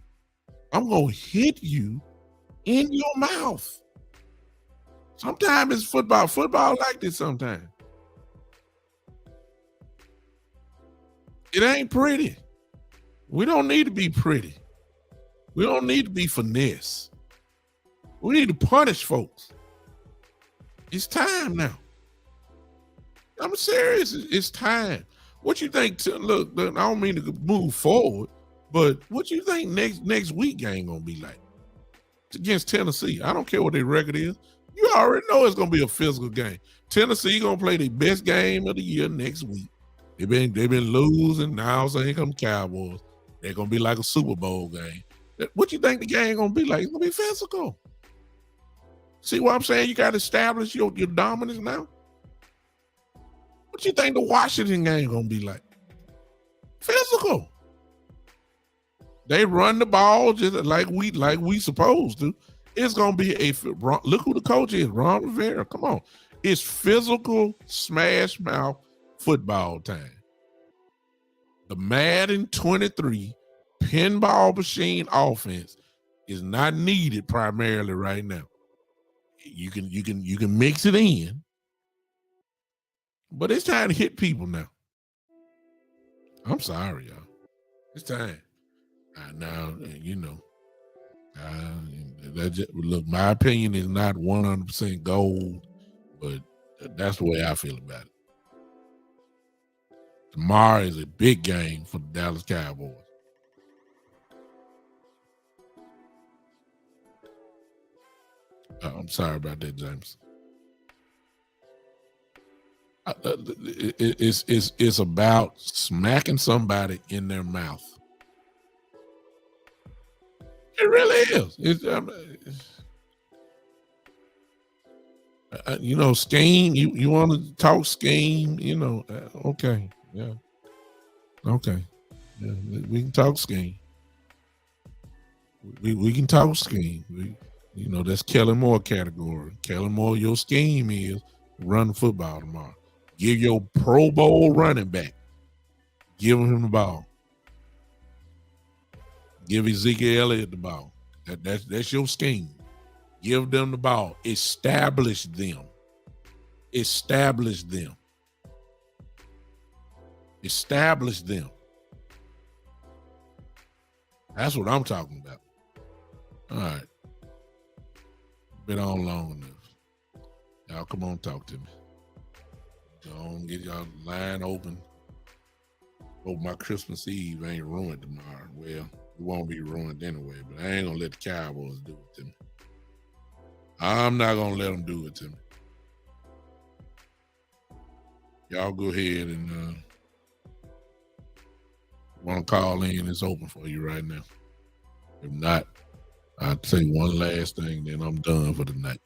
I'm going to hit you in your mouth. Sometimes it's football. Football like this sometimes. It ain't pretty. We don't need to be pretty. We don't need to be finesse. We need to punish folks. It's time now. I'm serious. It's time. What you think? Look, I don't mean to move forward, but what you think next week game gonna be like? It's against Tennessee. I don't care what their record is. You already know it's gonna be a physical game. Tennessee gonna play the best game of the year next week. They've been losing. Now so here come Cowboys. They're gonna be like a Super Bowl game. What you think the game gonna be like? It's gonna be physical. See what I'm saying? You got to establish your dominance now. What you think the Washington game gonna be like? Physical. They run the ball just like we supposed to. It's gonna be look who the coach is, Ron Rivera. Come on, it's physical smash mouth football time. The Madden 23 pinball machine offense is not needed primarily right now. You can mix it in. But it's time to hit people now. I'm sorry, y'all. It's time. Now, you know, look, my opinion is not 100% gold, but that's the way I feel about it. Tomorrow is a big game for the Dallas Cowboys. I'm sorry about that, James. It's about smacking somebody in their mouth. It really is. You know, scheme. You want to talk scheme? You know, okay, yeah, okay, yeah, we can talk scheme. We can talk scheme. You know, that's Kellen Moore category. Kellen Moore, your scheme is run football tomorrow. Give your Pro Bowl running back. Give him the ball. Give Ezekiel Elliott the ball. That's your scheme. Give them the ball. Establish them. Establish them. Establish them. That's what I'm talking about. All right. Been on long enough. Y'all come on, talk to me. Don't get y'all line open. Hope my Christmas Eve ain't ruined tomorrow. Well, it won't be ruined anyway, but I ain't gonna let the Cowboys do it to me. I'm not gonna let them do it to me. Y'all go ahead and want to call in, it's open for you right now. If not, I'll say one last thing, then I'm done for the night.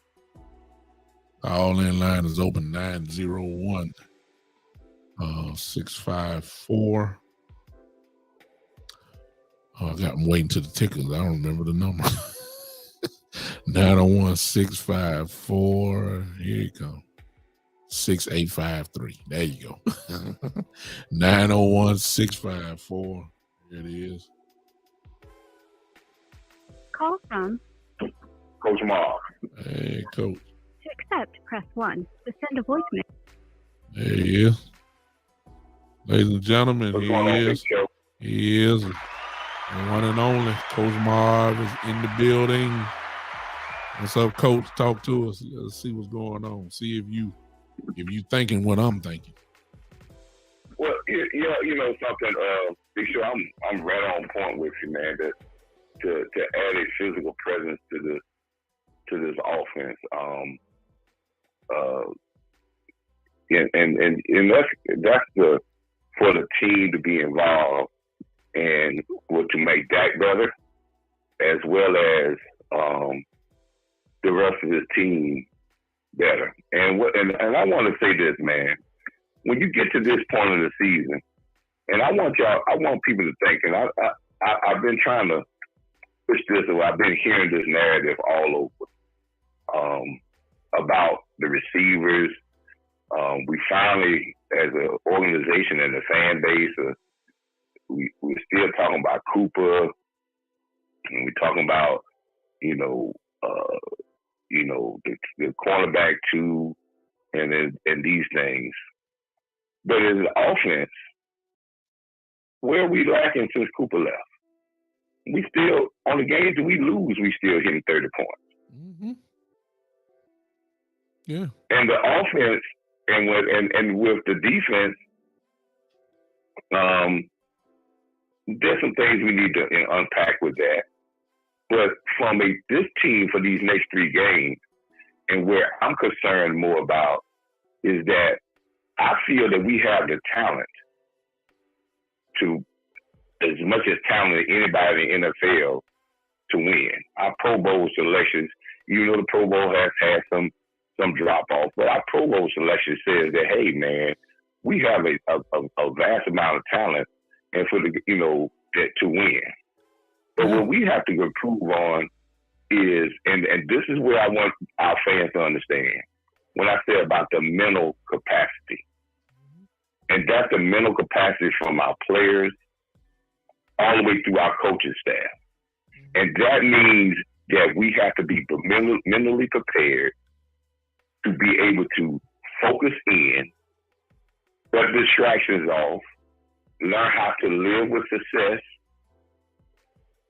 Call in line is open 901 654. I got them waiting to the tickers. I don't remember the number. 901 654. Here you go. 6853. There you go. 901 654. Here it is. Call from Coach Mark. Hey, Coach. To accept, press 1. To send a voicemail. There he is. Ladies and gentlemen, he is. The one and only Coach Marv is in the building. What's up, Coach? Talk to us. Let's see what's going on. See if you thinking what I'm thinking. Well, you know something, Big Show, I'm right on point with you, man. That to add a physical presence to this offense, and that's for the team to be involved and to make Dak better, as well as the rest of his team better. And I want to say this, man. When you get to this point of the season, and I want people to think, and I've been trying to push this, or I've been hearing this narrative all over. about the receivers. We finally, as an organization and a fan base, we're still talking about Cooper, and we're talking about, the cornerback too, and these things. But as an offense, where are we lacking since Cooper left? We still, on the games that we lose, we still hitting 30 points. Mm-hmm. Yeah. And the offense, and with the defense, there's some things we need to unpack with that. But from this team for these next 3 games, and where I'm concerned more about is that I feel that we have the talent to, as much as talent as anybody in the NFL, to win. Our Pro Bowl selections, the Pro Bowl has had some drop off, but our Pro Bowl selection says that, hey man, we have a vast amount of talent, and for that to win. But what we have to improve on is, and this is where I want our fans to understand, when I say about the mental capacity, and that's the mental capacity from our players all the way through our coaching staff. And that means that we have to be mentally prepared to be able to focus in, cut distractions off, learn how to live with success,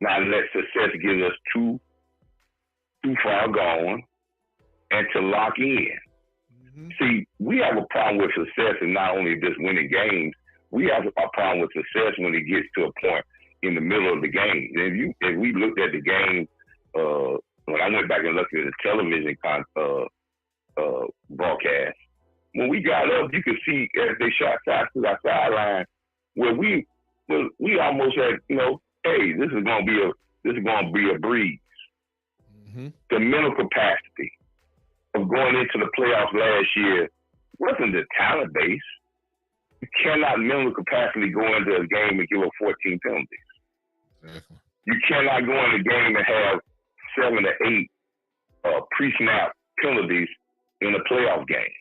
not let success get us too far gone, and to lock in. Mm-hmm. See, we have a problem with success and not only just winning games, we have a problem with success when it gets to a point in the middle of the game. If we looked at the game, when I went back and looked at the television broadcast, when we got up, you could see as they shot shots to our sideline, where we almost had, hey, this is gonna be a breeze. Mm-hmm. The mental capacity of going into the playoffs last year wasn't the talent base. You cannot mental capacity go into a game and give up 14 penalties. Exactly. You cannot go in a game and have 7 to 8 pre-snap penalties in a playoff game.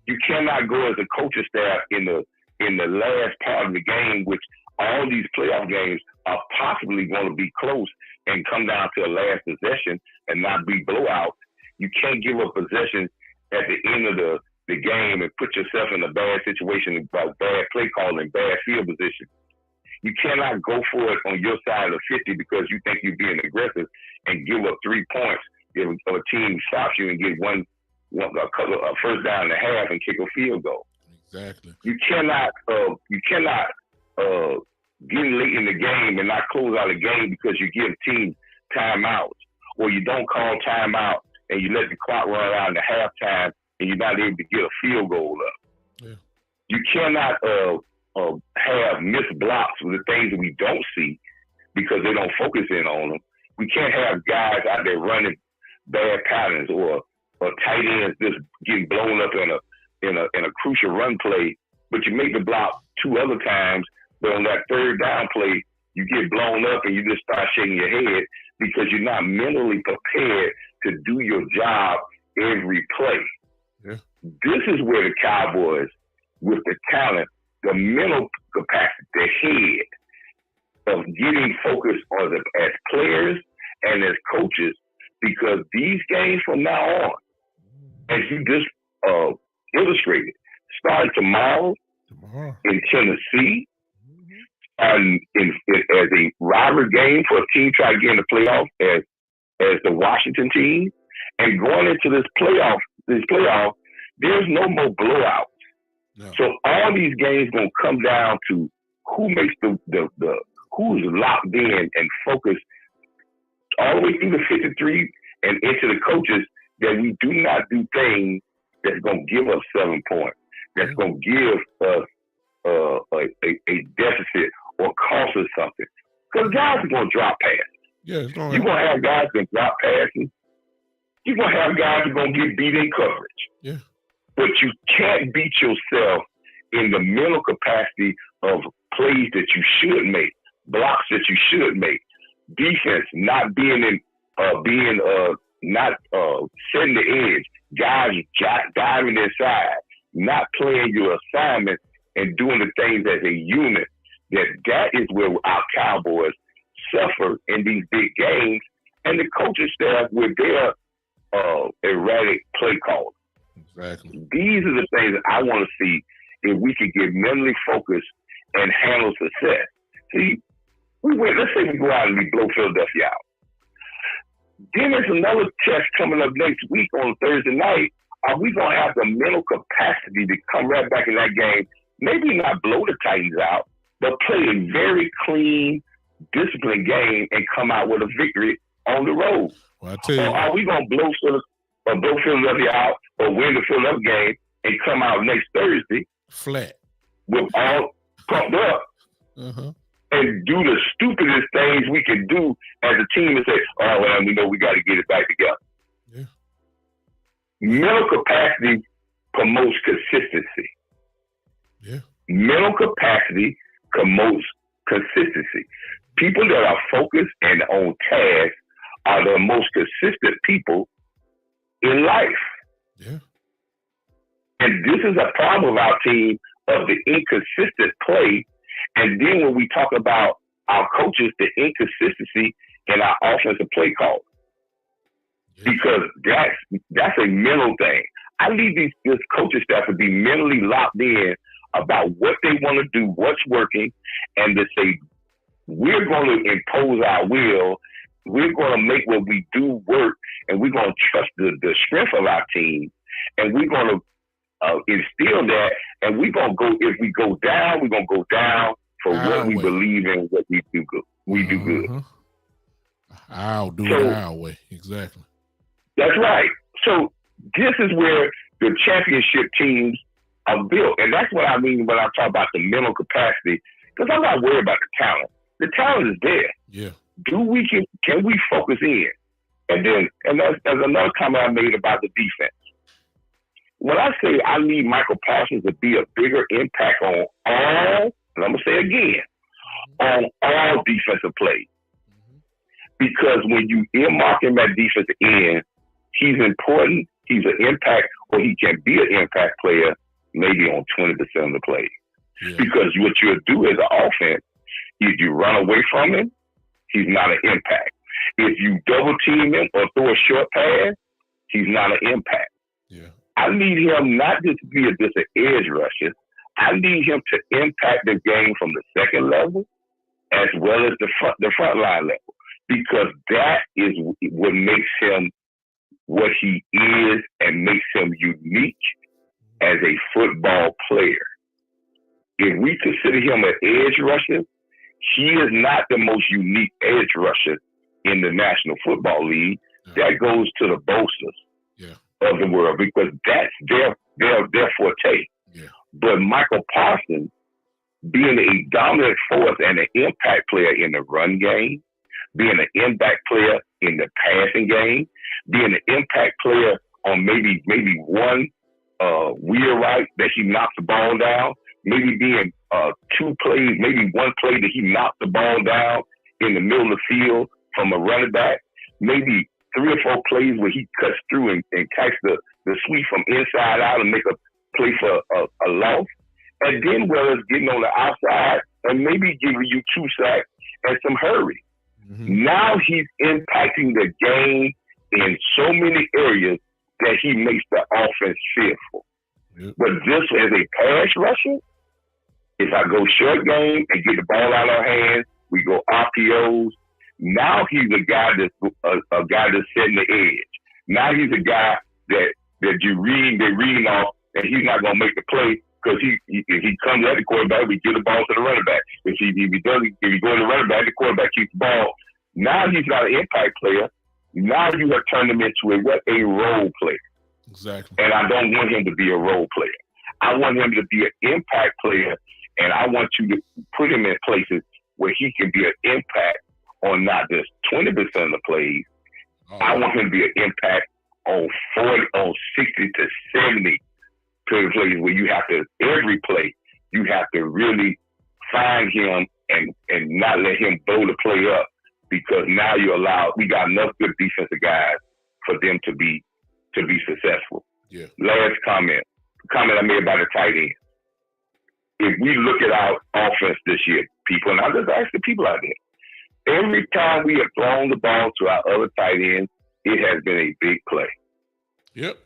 You cannot go as a coaching staff in the last part of the game, which all these playoff games are possibly going to be close and come down to a last possession and not be blowout. You can't give up possession at the end of the game and put yourself in a bad situation about bad play calling, bad field position. You cannot go for it on your side of 50 because you think you're being aggressive and give up 3 points if a team stops you and get a first down and a half and kick a field goal. Exactly. You cannot get late in the game and not close out a game because you give teams timeouts, or you don't call timeout and you let the clock run out to halftime and you're not able to get a field goal up. Yeah. You cannot have missed blocks with the things that we don't see because they don't focus in on them. We can't have guys out there running bad patterns or tight ends just getting blown up in a crucial run play, but you make the block 2 other times, but on that third down play, you get blown up and you just start shaking your head because you're not mentally prepared to do your job every play. Yeah. This is where the Cowboys, with the talent, the mental capacity, the head of getting focused on them as players and as coaches, because these games from now on, as you just illustrated, starting tomorrow in Tennessee, and as a rivalry game for a team trying to get in the playoffs as the Washington team, and going into this playoff, there's no more blowouts. No. So all these games gonna come down to who makes the who's locked in and focused all the way through the 53 and into the coaches, that we do not do things that's gonna give us 7 points, that's gonna give us a deficit or cost us something. Because guys are gonna drop passes. Yeah, you're gonna have guys that drop passes. You're gonna have guys that are gonna get beat in coverage. Yeah. But you can't beat yourself in the mental capacity of plays that you should make, blocks that you should make, defense not being setting the edge, guys diving inside, not playing your assignment and doing the things as a unit. That is where our Cowboys suffer in these big games, and the coaching staff with their erratic play calls. Exactly. These are the things that I want to see if we could get mentally focused and handle success. See, let's say we go out and we blow Philadelphia out. Then there's another test coming up next week on Thursday night. Are we going to have the mental capacity to come right back in that game? Maybe not blow the Titans out, but play a very clean, disciplined game and come out with a victory on the road. Well, I tell you, or are we going to blow Philadelphia out or win the Philadelphia game and come out next Thursday flat with all pumped up and do the stupidest things we can do as a team and say, oh, well, we know we got to get it back together. Yeah. Mental capacity promotes consistency. Yeah. Mental capacity promotes consistency. People that are focused and on task are the most consistent people in life. Yeah. And this is a problem of our team of the inconsistent play. And then when we talk about our coaches, the inconsistency in our offensive play call. Yeah. Because that's a mental thing. I need this coaching staff to be mentally locked in about what they want to do, what's working, and to say, we're going to impose our will. We're going to make what we do work, and we're going to trust the strength of our team, and we're going to instill that, and we're going to go, if we go down, we're going to go down for what we believe in, what we do good. We do good. I'll do it our way. Exactly. That's right. So this is where the championship teams are built. And that's what I mean when I talk about the mental capacity, because I'm not worried about the talent. The talent is there. Yeah. Can we focus in? And that's another comment I made about the defense. When I say I need Michael Parsons to be a bigger impact on all, and I'm going to say again, on all defensive plays. Because when you earmark him at defensive end, he's important, he's an impact, or he can be an impact player maybe on 20% of the plays. Yeah. Because what you'll do as an offense, if you run away from him, he's not an impact. If you double team him or throw a short pass, he's not an impact. Yeah. I need him not just to be just an edge rusher. I need him to impact the game from the second level as well as the front line level, because that is what makes him what he is and makes him unique as a football player. If we consider him an edge rusher, he is not the most unique edge rusher in the National Football League. Yeah. That goes to the Bosa's of the world, because that's their forte. Yeah. But Michael Parsons, being a dominant force and an impact player in the run game, being an impact player in the passing game, being an impact player on maybe one wheel right that he knocks the ball down, maybe being two plays, maybe one play that he knocks the ball down in the middle of the field from a running back, maybe 3 or 4 plays where he cuts through and catch the sweep from inside out and make a play for a loss. And then Weller's getting on the outside and maybe giving you 2 sacks and some hurry. Mm-hmm. Now he's impacting the game in so many areas that he makes the offense fearful. Yep. But just as a pass rusher, if I go short game and get the ball out of our hands, we go RPOs. Now he's a guy that's setting the edge. Now he's a guy that they're reading off, and he's not gonna make the play because if he comes at the quarterback, we get the ball to the running back. If he go to the running back, the quarterback keeps the ball. Now he's not an impact player. Now you have turned him into a role player. Exactly. And I don't want him to be a role player. I want him to be an impact player, and I want you to put him in places where he can be an impact on not just 20% of the plays. Oh. I want him to be an impact on 60 to 70 plays where you have to, every play, you have to really find him and not let him blow the play up, because now we got enough good defensive guys for them to be successful. Yeah. Last comment I made about the tight end. If we look at our offense this year, people, and I just ask the people out there, every time we have thrown the ball to our other tight ends, it has been a big play. Yep.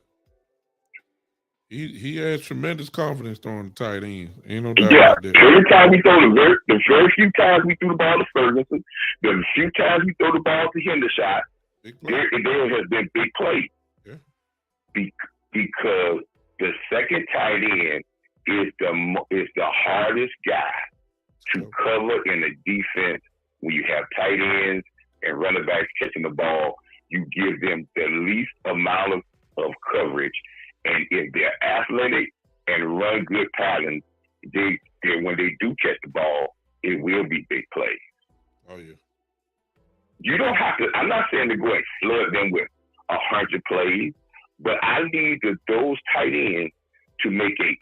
He has tremendous confidence throwing the tight end. Ain't no doubt Yeah, about that. every time we throw the very few times we threw the ball to Ferguson, the few times we throw the ball to Hendershot, there has been big plays. Yeah. Because the second tight end is the hardest guy to cover in the defense. When you have tight ends and running backs catching the ball, you give them the least amount of coverage. And if they're athletic and run good patterns, they when they do catch the ball, it will be big plays. Oh yeah. You don't have to. I'm not saying to go and flood them with 100 plays, but I need those tight ends to make a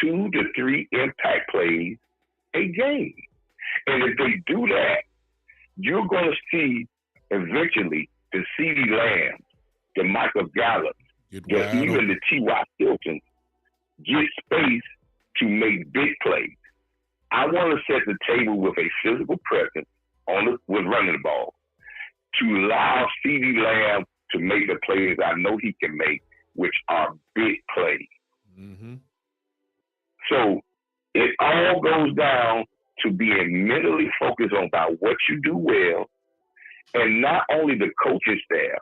2 to 3 impact plays a game. And if they do that, you're going to see eventually the CeeDee Lambs, the Michael Gallup, even the T.Y. Hilton get space to make big plays. I want to set the table with a physical presence with running the ball to allow CeeDee Lamb to make the plays I know he can make, which are big plays. Mm-hmm. So it all goes down to being mentally focused on about what you do well, and not only the coaching staff,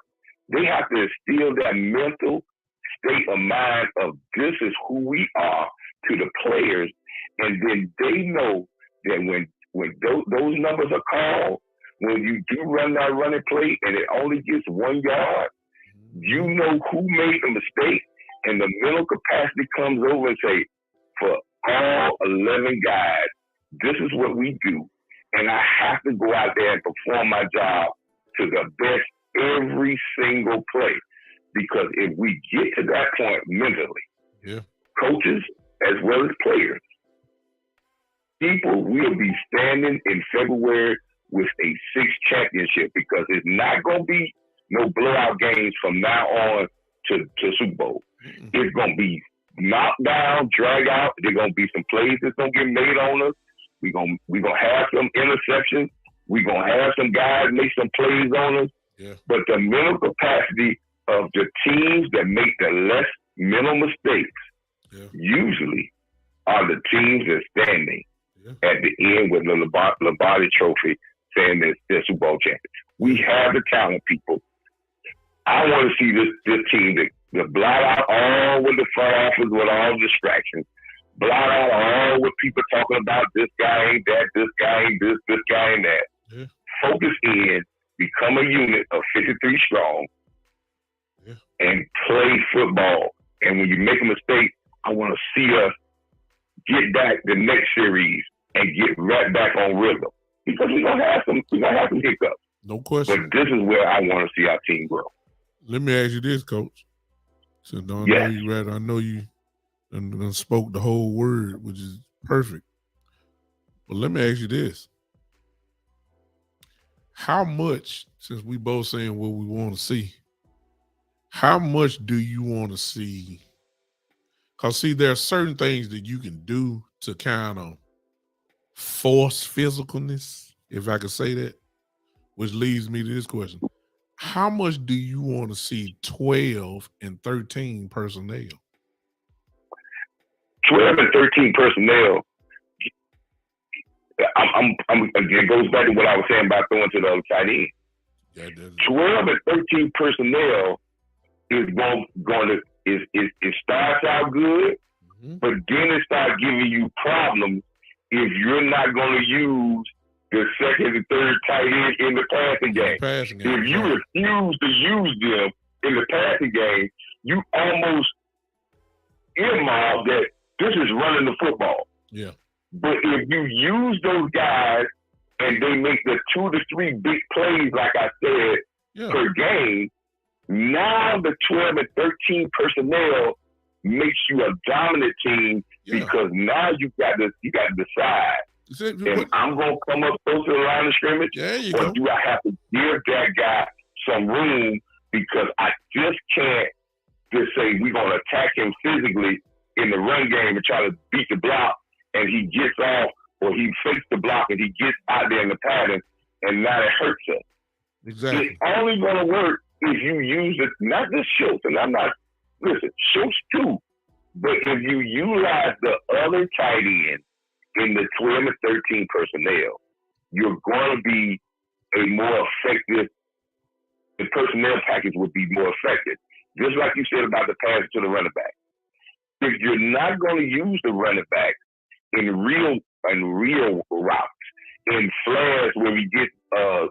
they have to instill that mental state of mind of this is who we are to the players, and then they know that when those numbers are called, when you do run that running play and it only gets 1 yard, you know who made the mistake, and the mental capacity comes over and say, for all 11 guys, this is what we do, and I have to go out there and perform my job to the best every single play. Because if we get to that point mentally, coaches as well as players, people will be standing in February with a 6 championship, because it's not going to be no blowout games from now on to Super Bowl. Mm-hmm. It's going to be knocked down, drag out. There's going to be some plays that's going to get made on us. We're going to have some interceptions. We're going to have some guys make some plays on us. Yeah. But the mental capacity of the teams that make the less mental mistakes usually are the teams that are standing at the end with the Lombardi Trophy, saying that they're Super Bowl champions. We have the talent, people. I want to see this team that blot out all with the front office with all distractions, blot out all with people talking about this guy ain't that, this guy ain't this guy ain't that. Yeah. Focus in, become a unit of 53 strong, and play football. And when you make a mistake, I want to see us get back the next series and get right back on rhythm, because we're gonna have some hiccups. No question. But this is where I want to see our team grow. Let me ask you this, Coach. Since I know you read, I know you and spoke the whole word, which is perfect. But let me ask you this: how much, since we both saying what we want to see, how much do you want to see? Because, see, there are certain things that you can do to kind of force physicalness, if I could say that, which leads me to this question. How much do you want to see 12 and 13 personnel? 12 and 13 personnel, it goes back to what I was saying about throwing to the other tight end. 12 and 13 personnel is going to it starts out good, but then it starts giving you problems if you're not going to use the second and third tight end in the passing game. If you refuse to use them in the passing game, you almost earmark that this is running the football. Yeah. But if you use those guys and they make the 2 to 3 big plays, like I said, per game, now the 12 and 13 personnel makes you a dominant team, because now you got to decide. If I'm going to come up close to the line of scrimmage, or do I have to give that guy some room because I just can't just say we're going to attack him physically in the run game and try to beat the block, and he gets off, or he fakes the block and he gets out there in the pattern, and now it hurts us. Exactly. It's only going to work if you use it, not just Schultz, and listen, Schultz too, but if you utilize the other tight end in the 12 and 13 personnel, you're going to be a more effective, the personnel package would be more effective. Just like you said about the pass to the running back. If you're not going to use the running back in real routes, in flares where we get,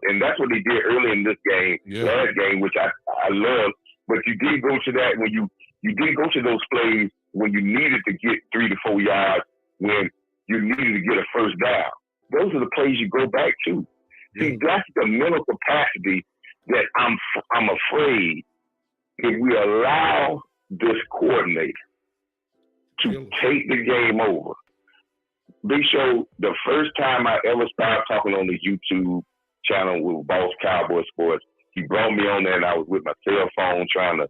and that's what they did early in this game, last game, which I love. But you did go to that when you did go to those plays when you needed to get 3 to 4 yards, when you needed to get a first down. Those are the plays you go back to. See, that's the mental capacity that I'm afraid if we allow this coordinator to take the game over. Big Show, the first time I ever started talking on the YouTube channel with Boss Cowboy Sports, he brought me on there, and I was with my cell phone trying to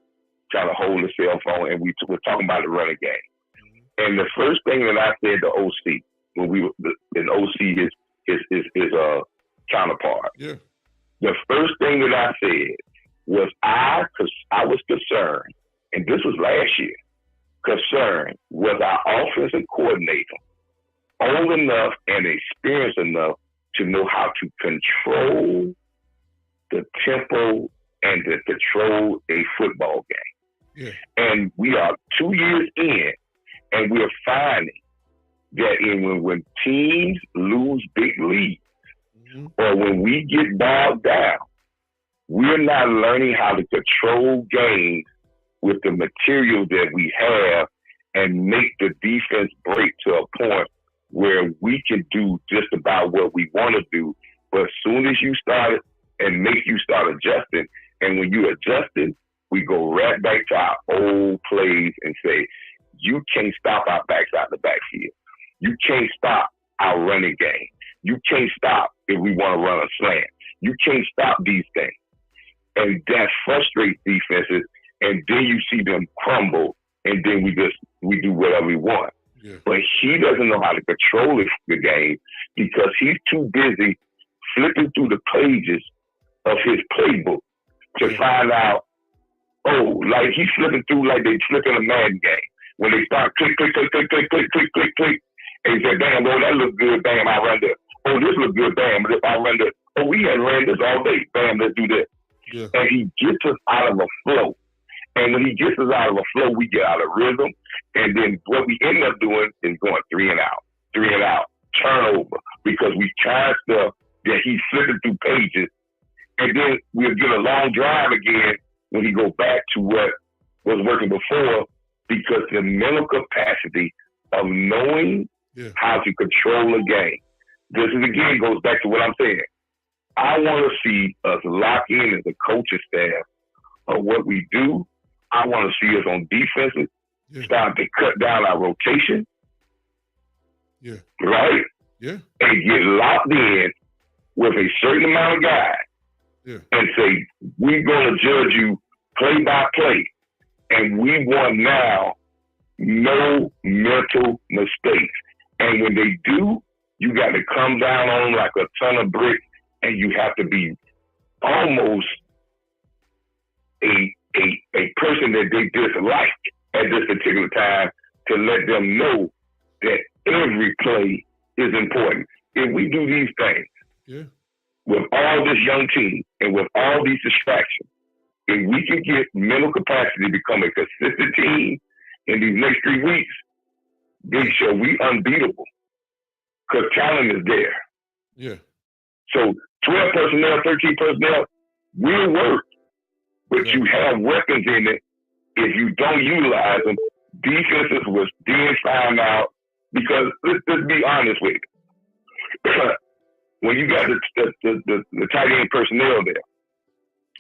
hold the cell phone, and we were talking about the running game. And the first thing that I said to OC, when we were, and OC is a counterpart. Yeah. The first thing that I said was I was concerned, and this was last year, concerned was our offensive coordinator old enough and experienced enough to know how to control the tempo and to control a football game. Yeah. And we are 2 years in, and we're finding that when teams lose big leads, or when we get bogged down, we're not learning how to control games with the material that we have and make the defense break to a point where we can do just about what we want to do. But as soon as you start and make you start adjusting, and when you adjusted, we go right back to our old plays and say, you can't stop our backs out the backfield. You can't stop our running game. You can't stop if we want to run a slant. You can't stop these things. And that frustrates defenses, and then you see them crumble, and then we do whatever we want. Yeah. But he doesn't know how to control the game because he's too busy flipping through the pages of his playbook to find out, like he's flipping through like they flipping a Madden game. When they start click, click, click, click, click, click, click, click, click, and he said, damn, that looks good, bam, I run this. Oh, this looks good, bam, but if I run this, we hadn't ran this all day, bam, let's do this. Yeah. And he gets us out of a flow. And when he gets us out of a flow, we get out of rhythm. And then what we end up doing is going 3 and out, turnover, because we try stuff that he's flipping through pages. And then we'll get a long drive again when he go back to what was working before, because the mental capacity of knowing how to control a game. This is again goes back to what I'm saying. I want to see us lock in as a coaching staff of what we do. I want to see us on defenses start to cut down our rotation. Yeah. Right? Yeah. And get locked in with a certain amount of guys. Yeah. And say, we're going to judge you play by play. And we want now no mental mistakes. And when they do, you got to come down on like a ton of bricks, and you have to be almost a person that they dislike at this particular time to let them know that every play is important. If we do these things with all this young team and with all these distractions, if we can get mental capacity to become a consistent team in these next 3 weeks, Big Show, we unbeatable. Because talent is there. Yeah. So 12 personnel, 13 personnel will work. But you have weapons in it. If you don't utilize them, defenses will then find out. Because let's be honest with you. When you got the tight end personnel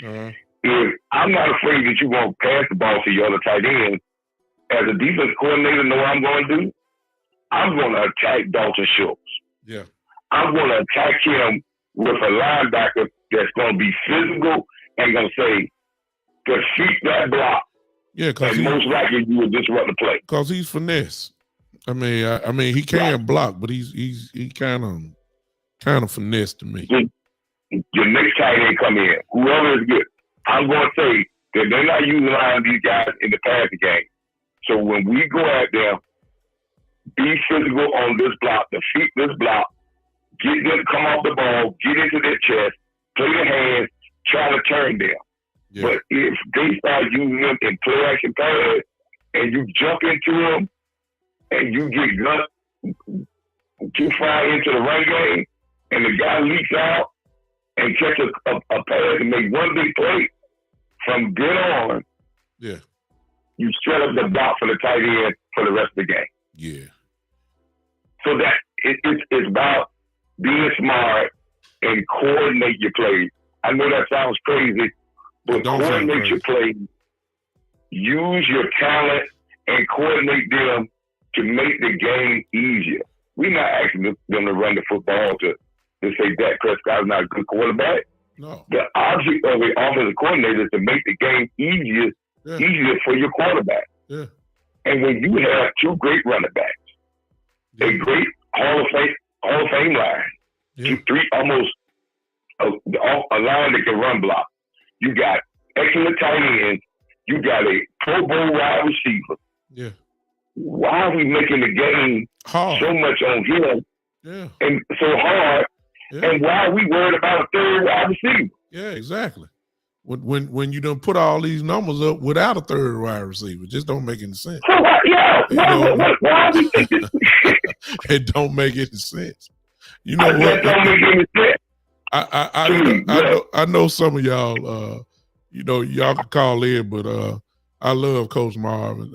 there, if I'm not afraid that you're going to pass the ball to your other tight end, as a defense coordinator, know what I'm going to do? I'm going to attack Dalton Schultz. Yeah. I'm going to attack him with a linebacker that's going to be physical and going to say, defeat that block. Yeah, and most likely you would disrupt the play. Because he's finesse. I mean, he can block, but he kind of finesse to me. Your next tight end come in, whoever is good. I'm going to say that they're not using a lot of these guys in the passing game. So when we go at them, be physical on this block, defeat this block, get them come off the ball, get into their chest, play the hands, try to turn them. Yeah. But if they start using them in play action pass and you jump into them and you get gunned too far into the run game and the guy leaks out and catch a pass and make one big play, from then on, you set up the block for the tight end for the rest of the game. Yeah. So that it's about being smart and coordinate your plays. I know that sounds crazy, but coordinate your plays. Use your talent and coordinate them to make the game easier. We're not asking them to run the football to say Dak Prescott is not a good quarterback. No. The object of the offensive coordinator is to make the game easier for your quarterback. Yeah. And when you have two great running backs, a great Hall of Fame line, three almost a line that can run block. You got excellent tight ends. You got a Pro Bowl wide receiver. Yeah. Why are we making the game so much on him and so hard? Yeah. And why are we worried about a third wide receiver? Yeah, exactly. When you don't put all these numbers up without a third wide receiver, it just don't make any sense. So why are we thinking? It don't make any sense. You know what? It don't make any sense. I know some of y'all. Y'all can call in, but I love Coach Marvin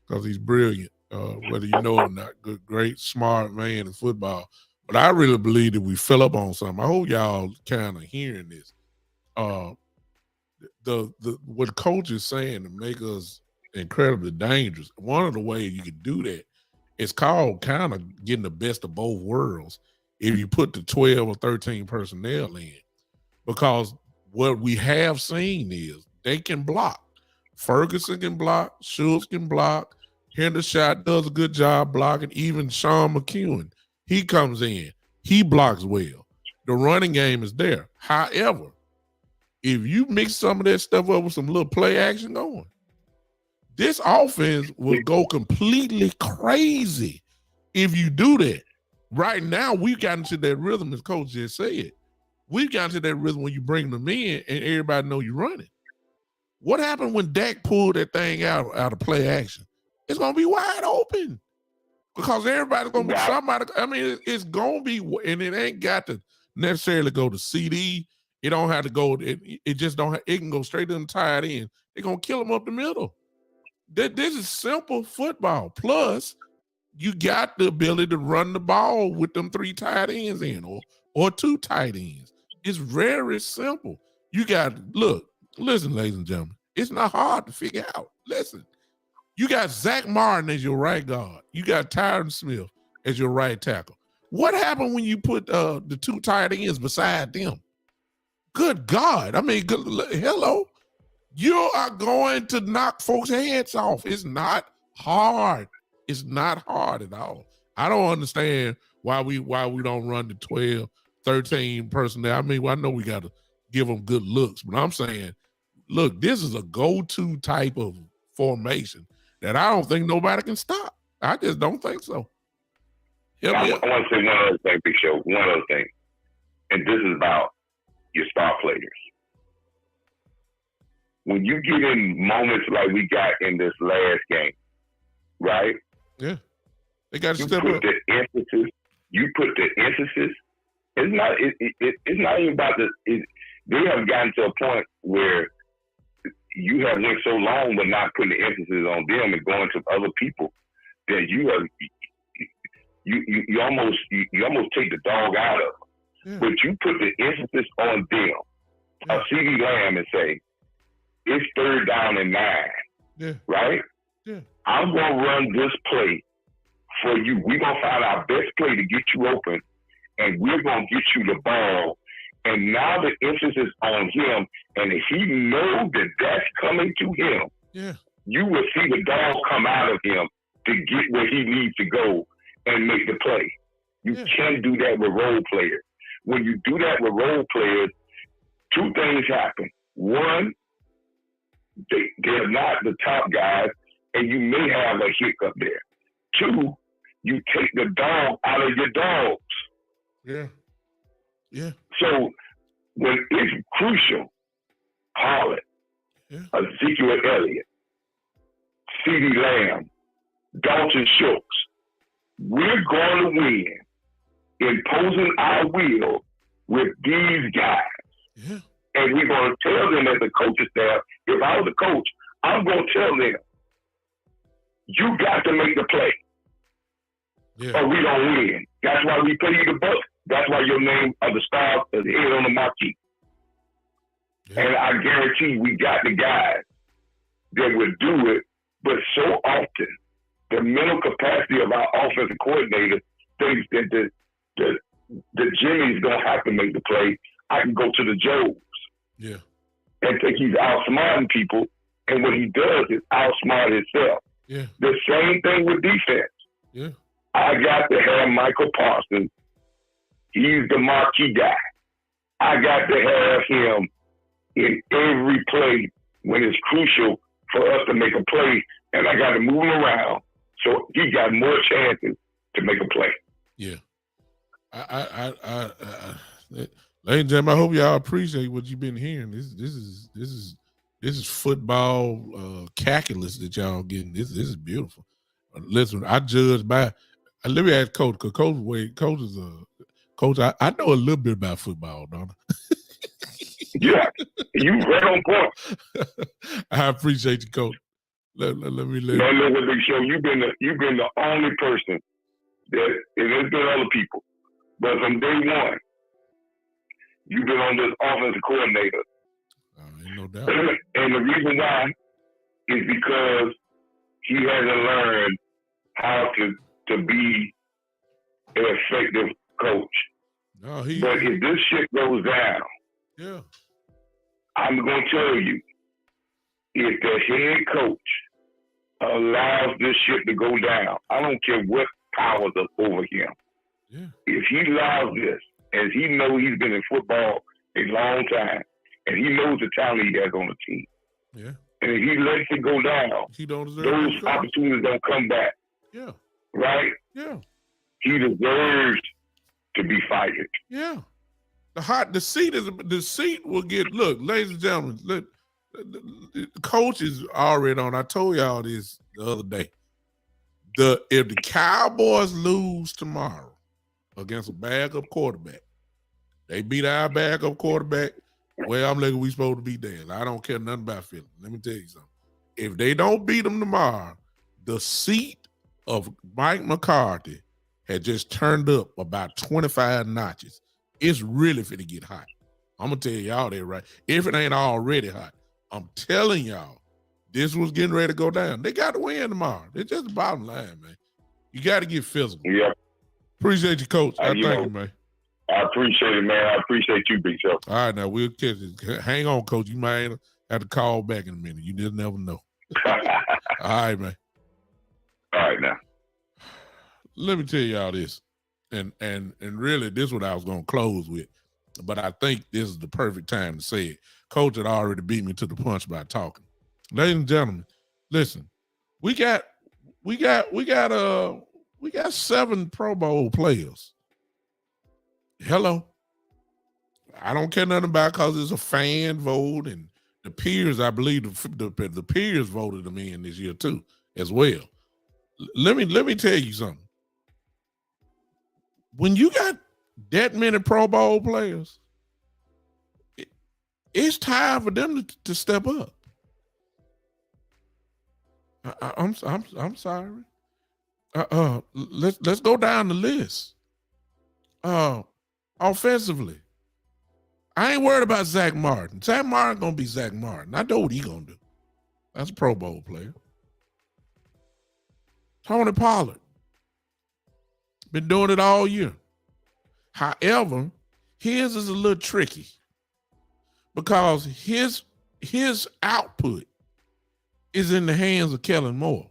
because he's brilliant. Whether you know it or not, good, great, smart man in football. But I really believe that we fell up on something. I hope y'all kind of hearing this. What coach is saying to make us incredibly dangerous. One of the ways you can do that is called kind of getting the best of both worlds. If you put the 12 or 13 personnel in, because what we have seen is they can block. Ferguson can block. Schultz can block. Hendershot does a good job blocking. Even Sean McEwen, he comes in. He blocks well. The running game is there. However, if you mix some of that stuff up with some little play action going, this offense will go completely crazy if you do that. Right now, we've gotten to that rhythm, as Coach just said. We've gotten to that rhythm when you bring them in and everybody know you're running. What happened when Dak pulled that thing out of play action? It's going to be wide open because everybody's going to be somebody. I mean, it's going to be, and it ain't got to necessarily go to CD. It don't have to go. It just don't. It can go straight to them tight end. They're going to kill them up the middle. This is simple football. Plus, you got the ability to run the ball with them 3 tight ends in or 2 tight ends. It's very simple. You got, listen, ladies and gentlemen, it's not hard to figure out. Listen, you got Zach Martin as your right guard. You got Tyron Smith as your right tackle. What happened when you put the 2 tight ends beside them? Good God. I mean, hello. You are going to knock folks' heads off. It's not hard. It's not hard at all. I don't understand why we don't run the 12, 13 personnel. I mean, I know we got to give them good looks, but I'm saying, look, this is a go-to type of formation that I don't think nobody can stop. I just don't think so. I want to say one other thing, Big Show, one other thing. And this is about your star players. When you get in moments like we got in this last game, right? Yeah. They got to step up. You put the emphasis. It's not even about they have gotten to a point where you have went so long but not putting the emphasis on them and going to other people that you almost take the dog out of them. Yeah. But you put the emphasis on them. A CeeDee Lamb and say, it's 3rd down and 9. Right? Yeah. I'm gonna run this play for you. We're gonna find our best play to get you open, and we're gonna get you the ball And now the emphasis is on him, and if he knows that that's coming to him, you will see the dog come out of him to get where he needs to go and make the play. You can't do that with role players. When you do that with role players, two things happen. One, they're not the top guys, and you may have a hiccup there. Two, you take the dog out of your dogs. Yeah. So when it's crucial, Harlan, Ezekiel Elliott, CeeDee Lamb, Dalton Schultz, we're going to win imposing our will with these guys. Yeah. And we're going to tell them as a coaching staff, if I was a coach, I'm going to tell them, you got to make the play. Or we don't win. That's why we pay you the buck. That's why your name are the star of the head on the marquee. And I guarantee we got the guys that will do it, but so often the mental capacity of our offensive coordinator thinks that the Jimmy's gonna have to make the play. I can go to the Joes. And think he's outsmarting people, and what he does is outsmart himself. The same thing with defense. I got to have Michael Parsons. He's the marquee guy. I got to have him in every play when it's crucial for us to make a play, and I got to move him around so he got more chances to make a play. Ladies and gentlemen, I hope y'all appreciate what you've been hearing. This is football calculus that y'all getting. This is beautiful. Listen, I judge by. Let me ask Coach, because Coach is a coach. I know a little bit about football, don't I? Yeah, you right on point. I appreciate you, Coach. Let me Man, look what they show. You've been the only person that, and there's been other people, but from day one, you've been on this offensive coordinator. Ain't no doubt. And the reason why is because he hasn't learned how to be an effective coach. But if this shit goes down, I'm going to tell you, if the head coach allows this shit to go down, I don't care what powers are over him. If he allows this, as he knows he's been in football a long time, and he knows the talent he has on the team. And if he lets it go down, those opportunities don't come back. Right? He deserves to be fired. The seat will get, look, ladies and gentlemen, look, the coach is already on. I told y'all this the other day. If the Cowboys lose tomorrow against a backup quarterback, they beat our backup quarterback, well, I'm looking, we supposed to be there. I don't care nothing about Philly. Let me tell you something. If they don't beat them tomorrow, the seat of Mike McCarthy had just turned up about 25 notches. It's really finna get hot. I'm gonna tell y'all that right. If it ain't already hot, I'm telling y'all, this was getting ready to go down. They got to win tomorrow. It's just the bottom line, man. You got to get physical. Appreciate you, Coach. Thank you, man. I appreciate it, man. I appreciate you, Big Show. All right, now we'll catch it. Hang on, Coach. You might have to call back in a minute. You just never know. All right, man. All right, now. Let me tell y'all this, and really, this is what I was going to close with, but I think this is the perfect time to say it. Coach had already beat me to the punch by talking. Ladies and gentlemen, listen, we got 7 Pro Bowl players. Hello. I don't care nothing about it because it's a fan vote, and the peers, I believe the peers voted them in this year too, as well. Let me tell you something. When you got that many Pro Bowl players, it's time for them to step up. I'm sorry. Let's go down the list. Offensively, I ain't worried about Zach Martin. Zach Martin gonna be Zach Martin. I know what he gonna do. That's a Pro Bowl player. Tony Pollard been doing it all year. However, His is a little tricky because his output is in the hands of Kellen Moore.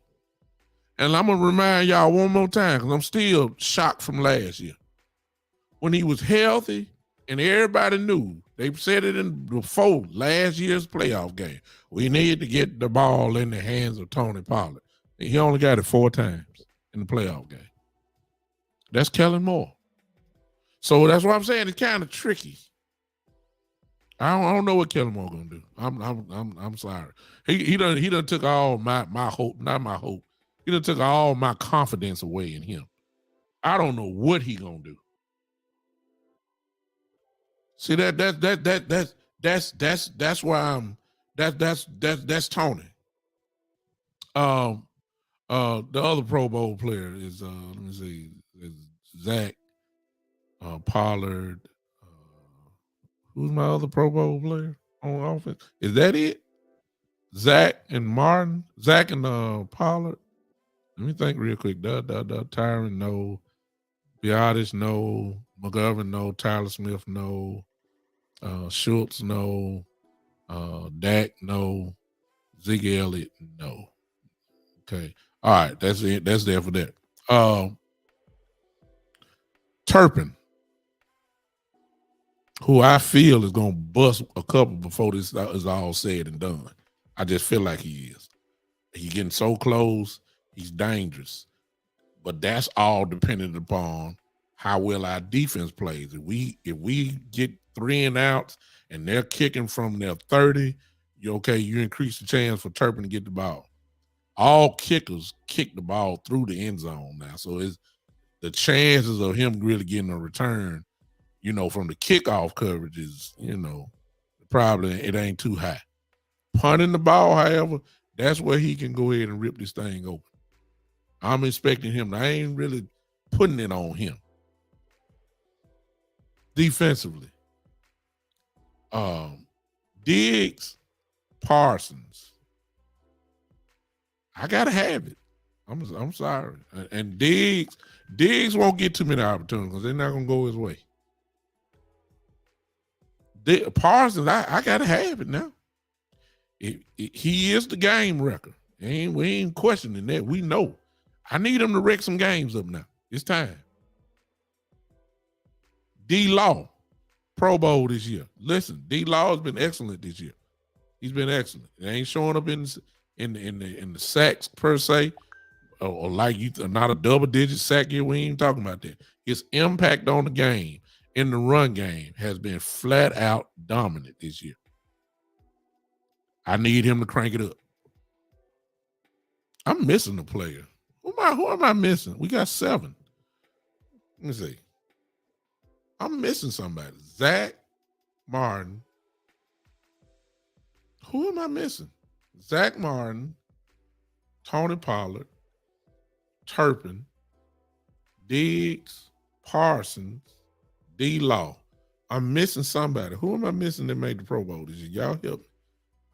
And I'm going to remind y'all one more time because I'm still shocked from last year. When he was healthy and everybody knew, they said it in before last year's playoff game, we need to get the ball in the hands of Tony Pollard. He only got it 4 times in the playoff game. That's Kellen Moore. So that's what I'm saying. It's kind of tricky. I don't know what Kellen Moore gonna do. I'm sorry. He done took all my hope, not my hope. He done took all my confidence away in him. I don't know what he gonna do. See that's why I'm that's Tony. The other Pro Bowl player is let me see, is Zach Pollard. Who's my other Pro Bowl player on offense? Is that it? Zach and Martin, Zach and Pollard. Let me think real quick. Tyron, no. Biotis, no. McGovern, no. Tyler Smith, no. Schultz, no. Dak, no. Zeke Elliott, no. Okay. All right. That's it. That's there for that. Turpin, who I feel is going to bust a couple before this is all said and done. I just feel like he is. He's getting so close. He's dangerous. But that's all dependent upon how well our defense plays. If we get 3 and outs and they're kicking from their 30, you increase the chance for Turpin to get the ball. All kickers kick the ball through the end zone now. So it's the chances of him really getting a return, from the kickoff coverage is, probably it ain't too high. Punting the ball, however, that's where he can go ahead and rip this thing open. I'm expecting him. I ain't really putting it on him. Defensively, Diggs, Parsons. I gotta have it. I'm sorry. And Diggs won't get too many opportunities because they're not gonna go his way. Parsons, I gotta have it now. He is the game wrecker. We ain't questioning that. We know. I need him to wreck some games up now. It's time. D-Law, Pro Bowl this year. Listen, D-Law has been excellent this year. He's been excellent. It ain't showing up in the sacks per se, or like not a double-digit sack year. We ain't talking about that. His impact on the game in the run game has been flat out dominant this year. I need him to crank it up. I'm missing a player. Who am I missing? We got 7. Let me see. I'm missing somebody. Zach Martin. Who am I missing? Zach Martin, Tony Pollard, Turpin, Diggs, Parsons, D-Law. I'm missing somebody. Who am I missing that made the Pro Bowl this year? Y'all help me.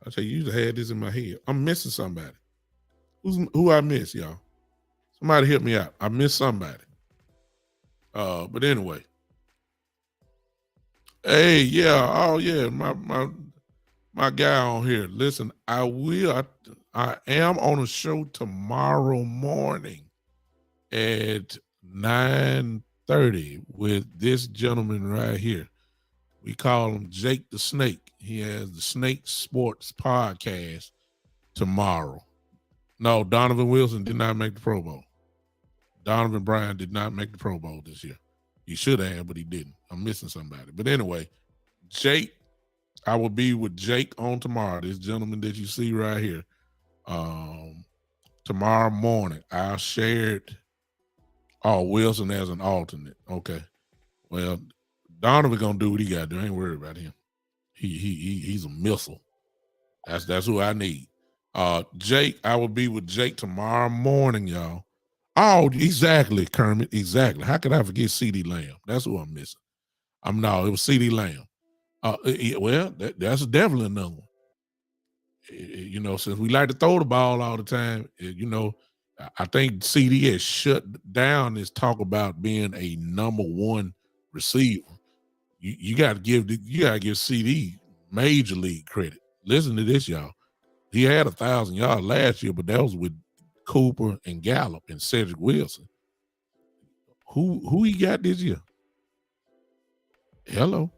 I tell you, I had this in my head. I'm missing somebody. Who I miss, y'all? Somebody help me out. I missed somebody. But anyway. Hey, yeah. Oh, yeah. My guy on here. Listen, I am on a show tomorrow morning at 9:30 with this gentleman right here. We call him Jake the Snake. He has the Snake Sports Podcast tomorrow. No, Donovan Wilson did not make the Pro Bowl. Donovan Bryan did not make the Pro Bowl this year. He should have, but he didn't. I'm missing somebody. But anyway, Jake, I will be with Jake on tomorrow. This gentleman that you see right here. Tomorrow morning, I'll share it. Oh, Wilson as an alternate. Okay. Well, Donovan gonna do what he gotta do. I ain't worried about him. He's a missile. That's who I need. Jake, I will be with Jake tomorrow morning, y'all. Oh, exactly, Kermit. Exactly. How could I forget CD Lamb? That's who I'm missing. It was CD Lamb. Well, that's definitely another one. Since we like to throw the ball all the time, I think CD has shut down this talk about being a number 1 receiver. You gotta give CD major league credit. Listen to this, y'all. He had 1,000 yards last year, but that was with Cooper and Gallup and Cedric Wilson. Who he got this year? Hello.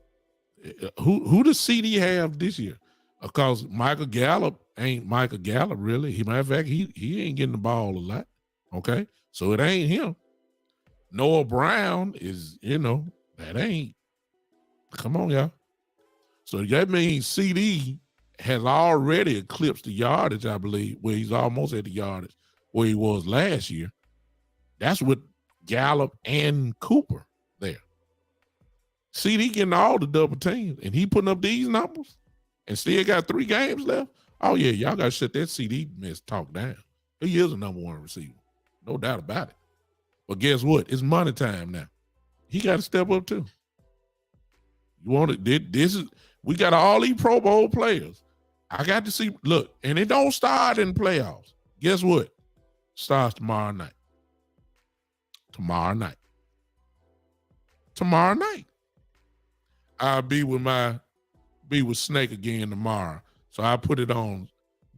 Who does CD have this year? Because Michael Gallup ain't Michael Gallup, really. Matter of fact, he ain't getting the ball a lot. Okay. So it ain't him. Noah Brown is, that ain't. Come on, y'all. So that means CD has already eclipsed the yardage, I believe, where he's almost at the yardage where he was last year. That's with Gallup and Cooper there. CD getting all the double teams, and he putting up these numbers and still got 3 games left. Oh, yeah, y'all got to shut that CD mess talk down. He is a number 1 receiver. No doubt about it. But guess what? It's money time now. He got to step up too. You want it? We got all these Pro Bowl players. I got to see, look, and it don't start in playoffs. Guess what? Starts tomorrow night. Tomorrow night. I'll be with Snake again tomorrow. So I put it on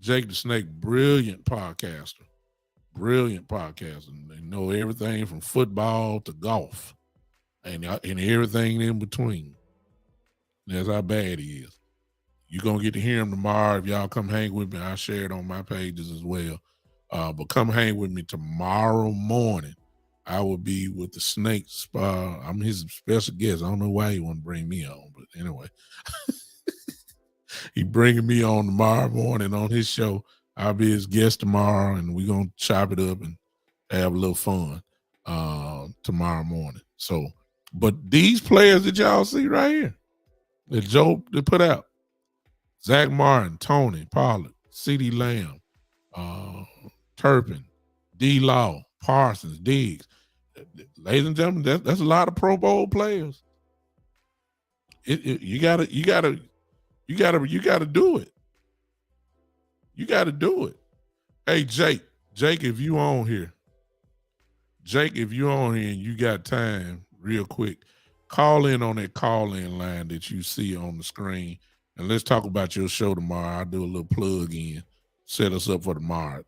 Jake the Snake, brilliant podcaster. They know everything from football to golf and everything in between. That's how bad he is. You're going to get to hear him tomorrow. If y'all come hang with me, I'll share it on my pages as well. But come hang with me tomorrow morning. I will be with the Snake Spa. I'm his special guest. I don't know why he want to bring me on, but anyway. He bringing me on tomorrow morning on his show. I'll be his guest tomorrow, and we're going to chop it up and have a little fun tomorrow morning. So, but these players that y'all see right here, that Joe put out, Zach Martin, Tony Pollard, CeeDee Lamb, Turpin, D. Law, Parsons, Diggs. Ladies and gentlemen, that's a lot of Pro Bowl players. You gotta do it. You gotta do it. Hey, Jake, if you on here and you got time real quick, call in on that call-in line that you see on the screen, and let's talk about your show tomorrow. I'll do a little plug in, set us up for tomorrow.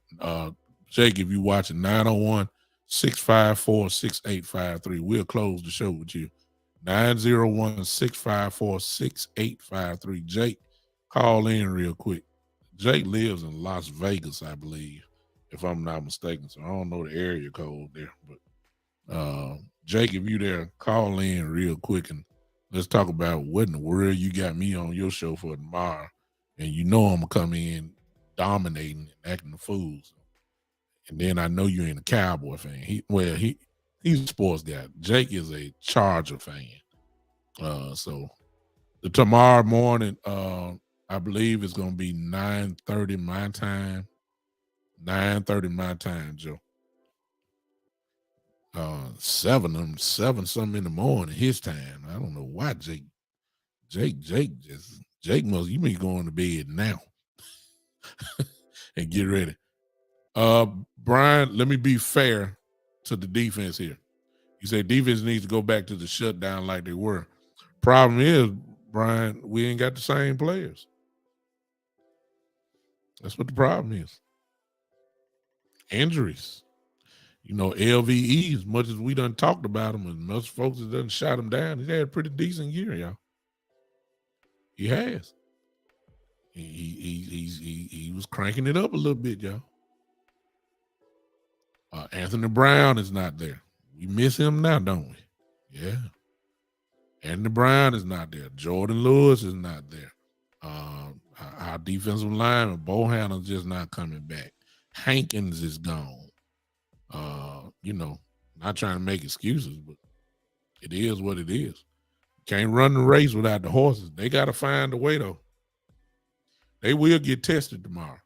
Jake, if you watching, 901-654-6853. We'll close the show with you. 901-654-6853. Jake, call in real quick. Jake lives in Las Vegas, I believe, if I'm not mistaken. So I don't know the area code there. But Jake, if you there, call in real quick and let's talk about what in the world you got me on your show for tomorrow. And you know I'm going to come in dominating and acting the fools. And then I know you ain't a Cowboy fan. He's a sports guy. Jake is a Charger fan. So the tomorrow morning, I believe it's going to be 9:30 my time. 9:30 my time, Joe. 7 something in the morning his time. I don't know why Jake must, you be going to bed now and get ready. Brian, let me be fair to the defense here. You say defense needs to go back to the shutdown like they were. Problem is, Brian, we ain't got the same players. That's what the problem is. Injuries. LVE, as much as we done talked about him, and most folks have done shot him down, he's had a pretty decent year, y'all. He has. He was cranking it up a little bit, y'all. Anthony Brown is not there. We miss him now, don't we? Yeah. Anthony Brown is not there. Jordan Lewis is not there. Our defensive lineman, Bohanna's just not coming back. Hankins is gone. Not trying to make excuses, but it is what it is. Can't run the race without the horses. They got to find a way, though. They will get tested tomorrow.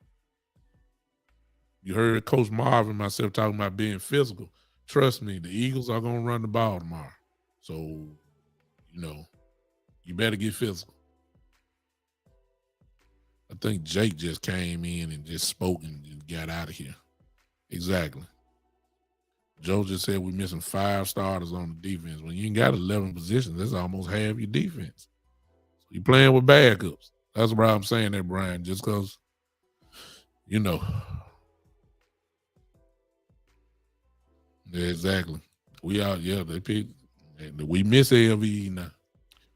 You heard Coach Marv and myself talking about being physical. Trust me, the Eagles are going to run the ball tomorrow. So, you better get physical. I think Jake just came in and just spoke and got out of here. Exactly. Joe just said we're missing 5 starters on the defense. When you ain't got 11 positions, that's almost half your defense. So you playing with backups. That's why I'm saying that, Brian, just because, you know. Yeah, exactly. We out, they pick. We miss LVE now.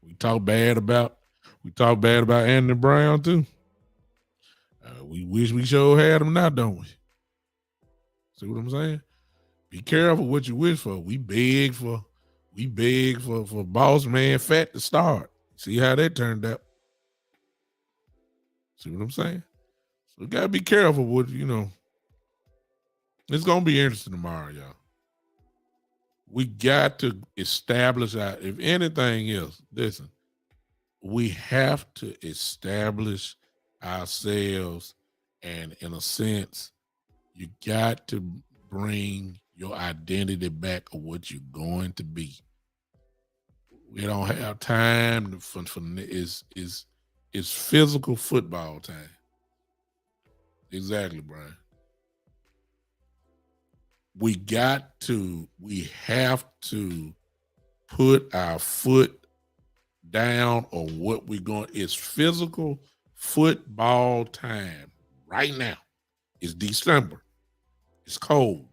We talk bad about Anthony Brown too. We wish we sure had him now, don't we? See what I'm saying? Be careful what you wish for. We beg for boss man Fat to start. See how that turned out. See what I'm saying? So we gotta be careful with, it's gonna be interesting tomorrow, y'all. We got to establish if anything else, listen, we have to establish ourselves, and in a sense, you got to bring your identity back of what you're going to be. We don't have time for it's physical football time. Exactly, Brian. We have to put our foot down on what we're going. It's physical football time right now. It's December. It's cold.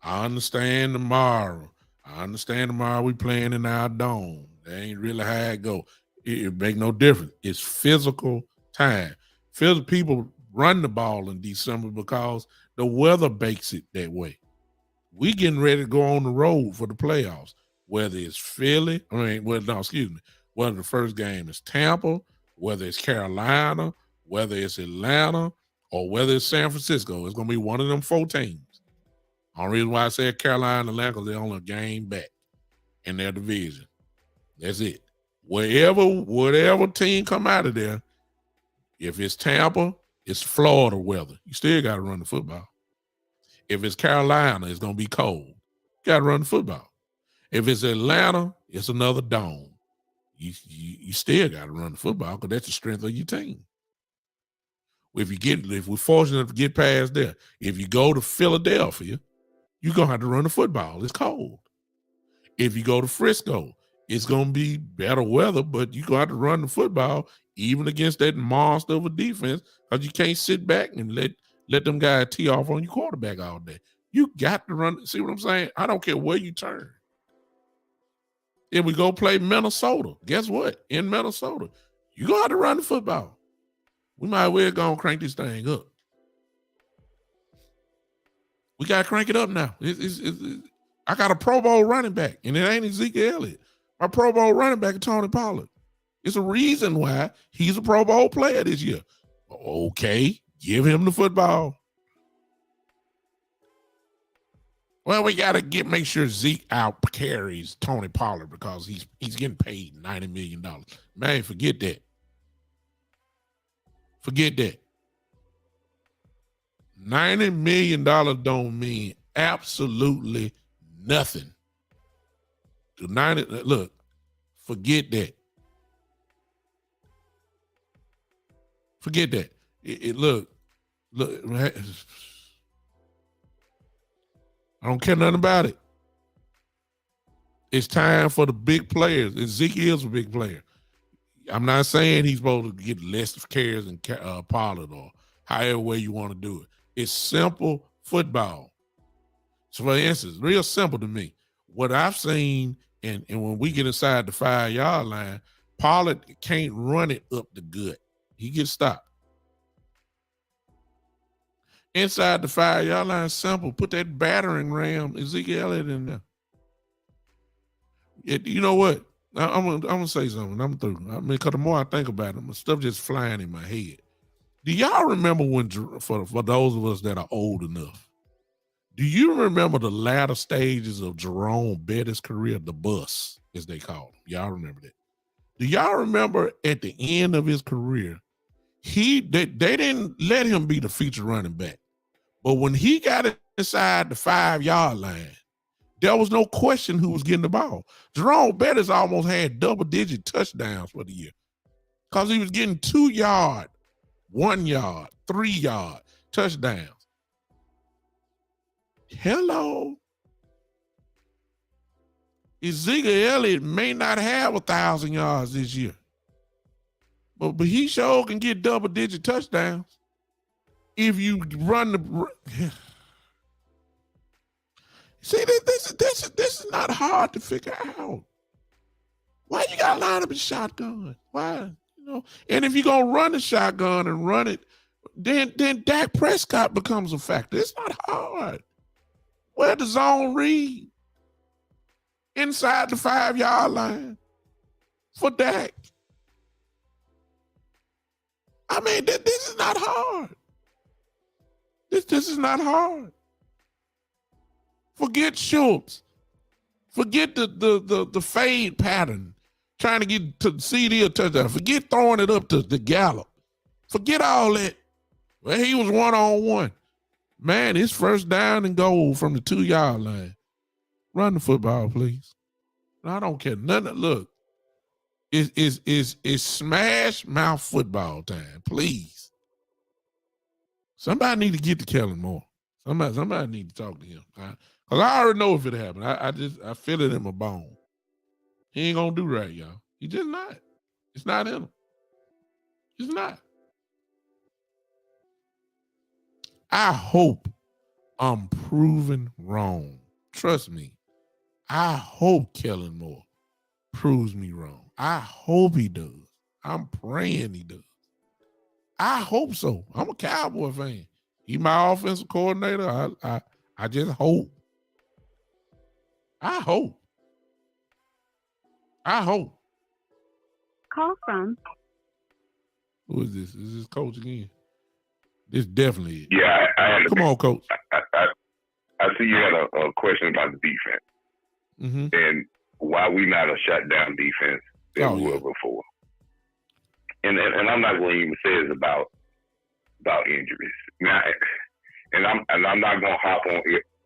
I understand tomorrow we playing in our dome. That ain't really how it go. It make no difference. It's physical time. People run the ball in December because the weather bakes it that way. We getting ready to go on the road for the playoffs, whether it's Philly, whether the first game is Tampa, whether it's Carolina, whether it's Atlanta, or whether it's San Francisco. It's going to be one of them 4 teams. Only reason why I said Carolina and Atlanta, because they're only a game back in their division. That's it. Whatever team come out of there, if it's Tampa, it's Florida weather. You still got to run the football. If it's Carolina, it's going to be cold. You got to run the football. If it's Atlanta, it's another dome. You still got to run the football because that's the strength of your team. If we're fortunate to get past there, if you go to Philadelphia, you're going to have to run the football. It's cold. If you go to Frisco, it's going to be better weather, but you're going to have to run the football even against that monster of a defense because you can't sit back and let them guys tee off on your quarterback all day. You got to run. See what I'm saying? I don't care where you turn. If we go play Minnesota, guess what? In Minnesota, you're going to have to run the football. We might well go and crank this thing up. We got to crank it up now. I got a Pro Bowl running back, and it ain't Ezekiel Elliott. My Pro Bowl running back is Tony Pollard. It's a reason why he's a Pro Bowl player this year. Okay, give him the football. Well, we got to make sure Zeke out carries Tony Pollard because he's getting paid $90 million. Man, forget that. Forget that. $90 million don't mean absolutely nothing. Look, forget that. Forget that. Look. I don't care nothing about it. It's time for the big players. Ezekiel's a big player. I'm not saying he's supposed to get less carries than Pollard or however way you want to do it. It's simple football. So, for instance, real simple to me. What I've seen, and when we get inside the 5-yard line, Pollard can't run it up the gut. He gets stopped. Inside the 5-yard line, simple. Put that battering ram, Ezekiel Elliott, in there. You know what? I'm gonna say something. I'm through. I mean, because the more I think about it, stuff just flying in my head. Do y'all remember when, for those of us that are old enough, do you remember the latter stages of Jerome Bettis' career, the bus, as they called him? Y'all remember that? Do y'all remember at the end of his career, they didn't let him be the feature running back. But when he got inside the 5-yard line, there was no question who was getting the ball. Jerome Bettis almost had double-digit touchdowns for the year because he was getting 2-yard, 1-yard, 3-yard touchdowns. Hello. Ezekiel Elliott may not have 1,000 yards this year, but he sure can get double-digit touchdowns if you run the. See, this is not hard to figure out. Why you got to line up a shotgun? Why? And if you're gonna run the shotgun and run it, then Dak Prescott becomes a factor. It's not hard. Where the zone read? Inside the 5-yard line for Dak. I mean, this is not hard. This is not hard. Forget Schultz. Forget the fade pattern, trying to get to CD a touchdown. Forget throwing it up to Gallup. Forget all that. Well, he was one-on-one. Man, it's first down and goal from the 2-yard line. Run the football, please. No, I don't care. Nothing. Look, it's smash mouth football time, please. Somebody need to get to Kellen Moore. Somebody need to talk to him. Because I already know if it happened. I feel it in my bone. He ain't gonna do right, y'all. He just not. It's not in him. It's not. I hope I'm proven wrong. Trust me. I hope Kellen Moore proves me wrong. I hope he does. I'm praying he does. I hope so. I'm a Cowboy fan. He's my offensive coordinator. I just hope. I hope. Call from. Who is this? Is this Coach again? This definitely is. Yeah, I had Come on, Coach. I see you had a question about the defense. Mm-hmm. And why we not a shutdown defense than we were before. And I'm not going to even say it's about injuries. Now, and I'm not going to hop on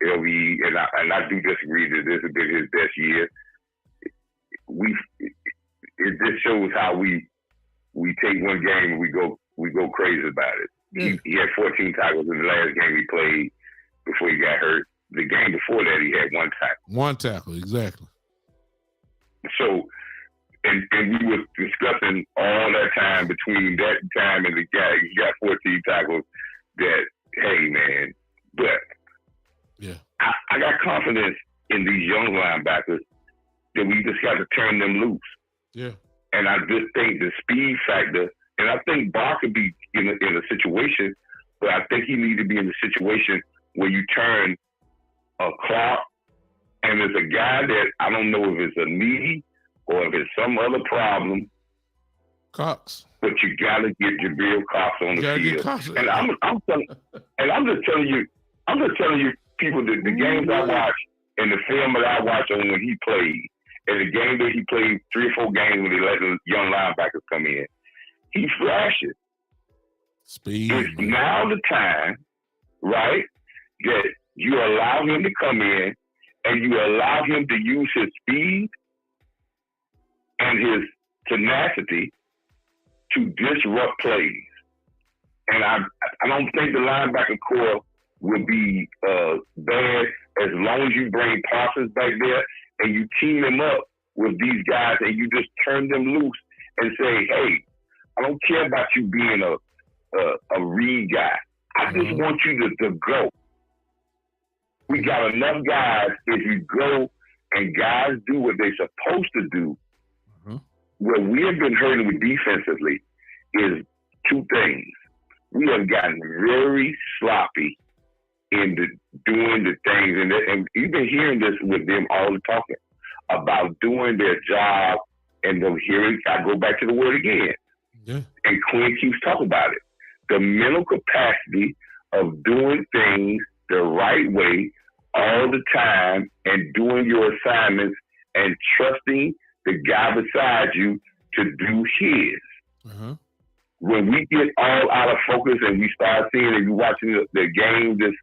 LVE, and I do disagree that this has been his best year. It just shows how we take one game and we go crazy about it. Yeah. He had 14 tackles in the last game he played before he got hurt. The game before that, he had 1 tackle. 1 tackle, exactly. So, and we were discussing all that time between that time and the guy, he got 14 tackles, that, hey, man, but yeah, I got confidence in these young linebackers that we just got to turn them loose. Yeah. And I just think the speed factor, and I think Barr could be in a situation, but I think he needs to be in a situation where you turn a clock, and there's a guy that I don't know if it's a knee or if it's some other problem. Cox. But you gotta get Jabril Cox on the field. And I'm just telling you, people, the games I watch and the film that I watch on when he played, and the game that he played 3 or 4 games when he let the young linebackers come in, he flashes. Speed. It's now the time, right, that you allow him to come in and you allow him to use his speed and his tenacity to disrupt plays. And I don't think the linebacker core will be bad as long as you bring Parsons back there and you team them up with these guys and you just turn them loose and say, hey, I don't care about you being a read guy. I just want you to go. We got enough guys. If you go and guys do what they're supposed to do, where we have been hurting with defensively is 2 things. We have gotten very sloppy in doing the things, and you've been hearing this with them all the talking about doing their job, and them hearing. I go back to the word again, and Quinn keeps talking about it. The mental capacity of doing things the right way all the time and doing your assignments and trusting the guy beside you to do his. When we get all out of focus and we start seeing, and you watching the game, this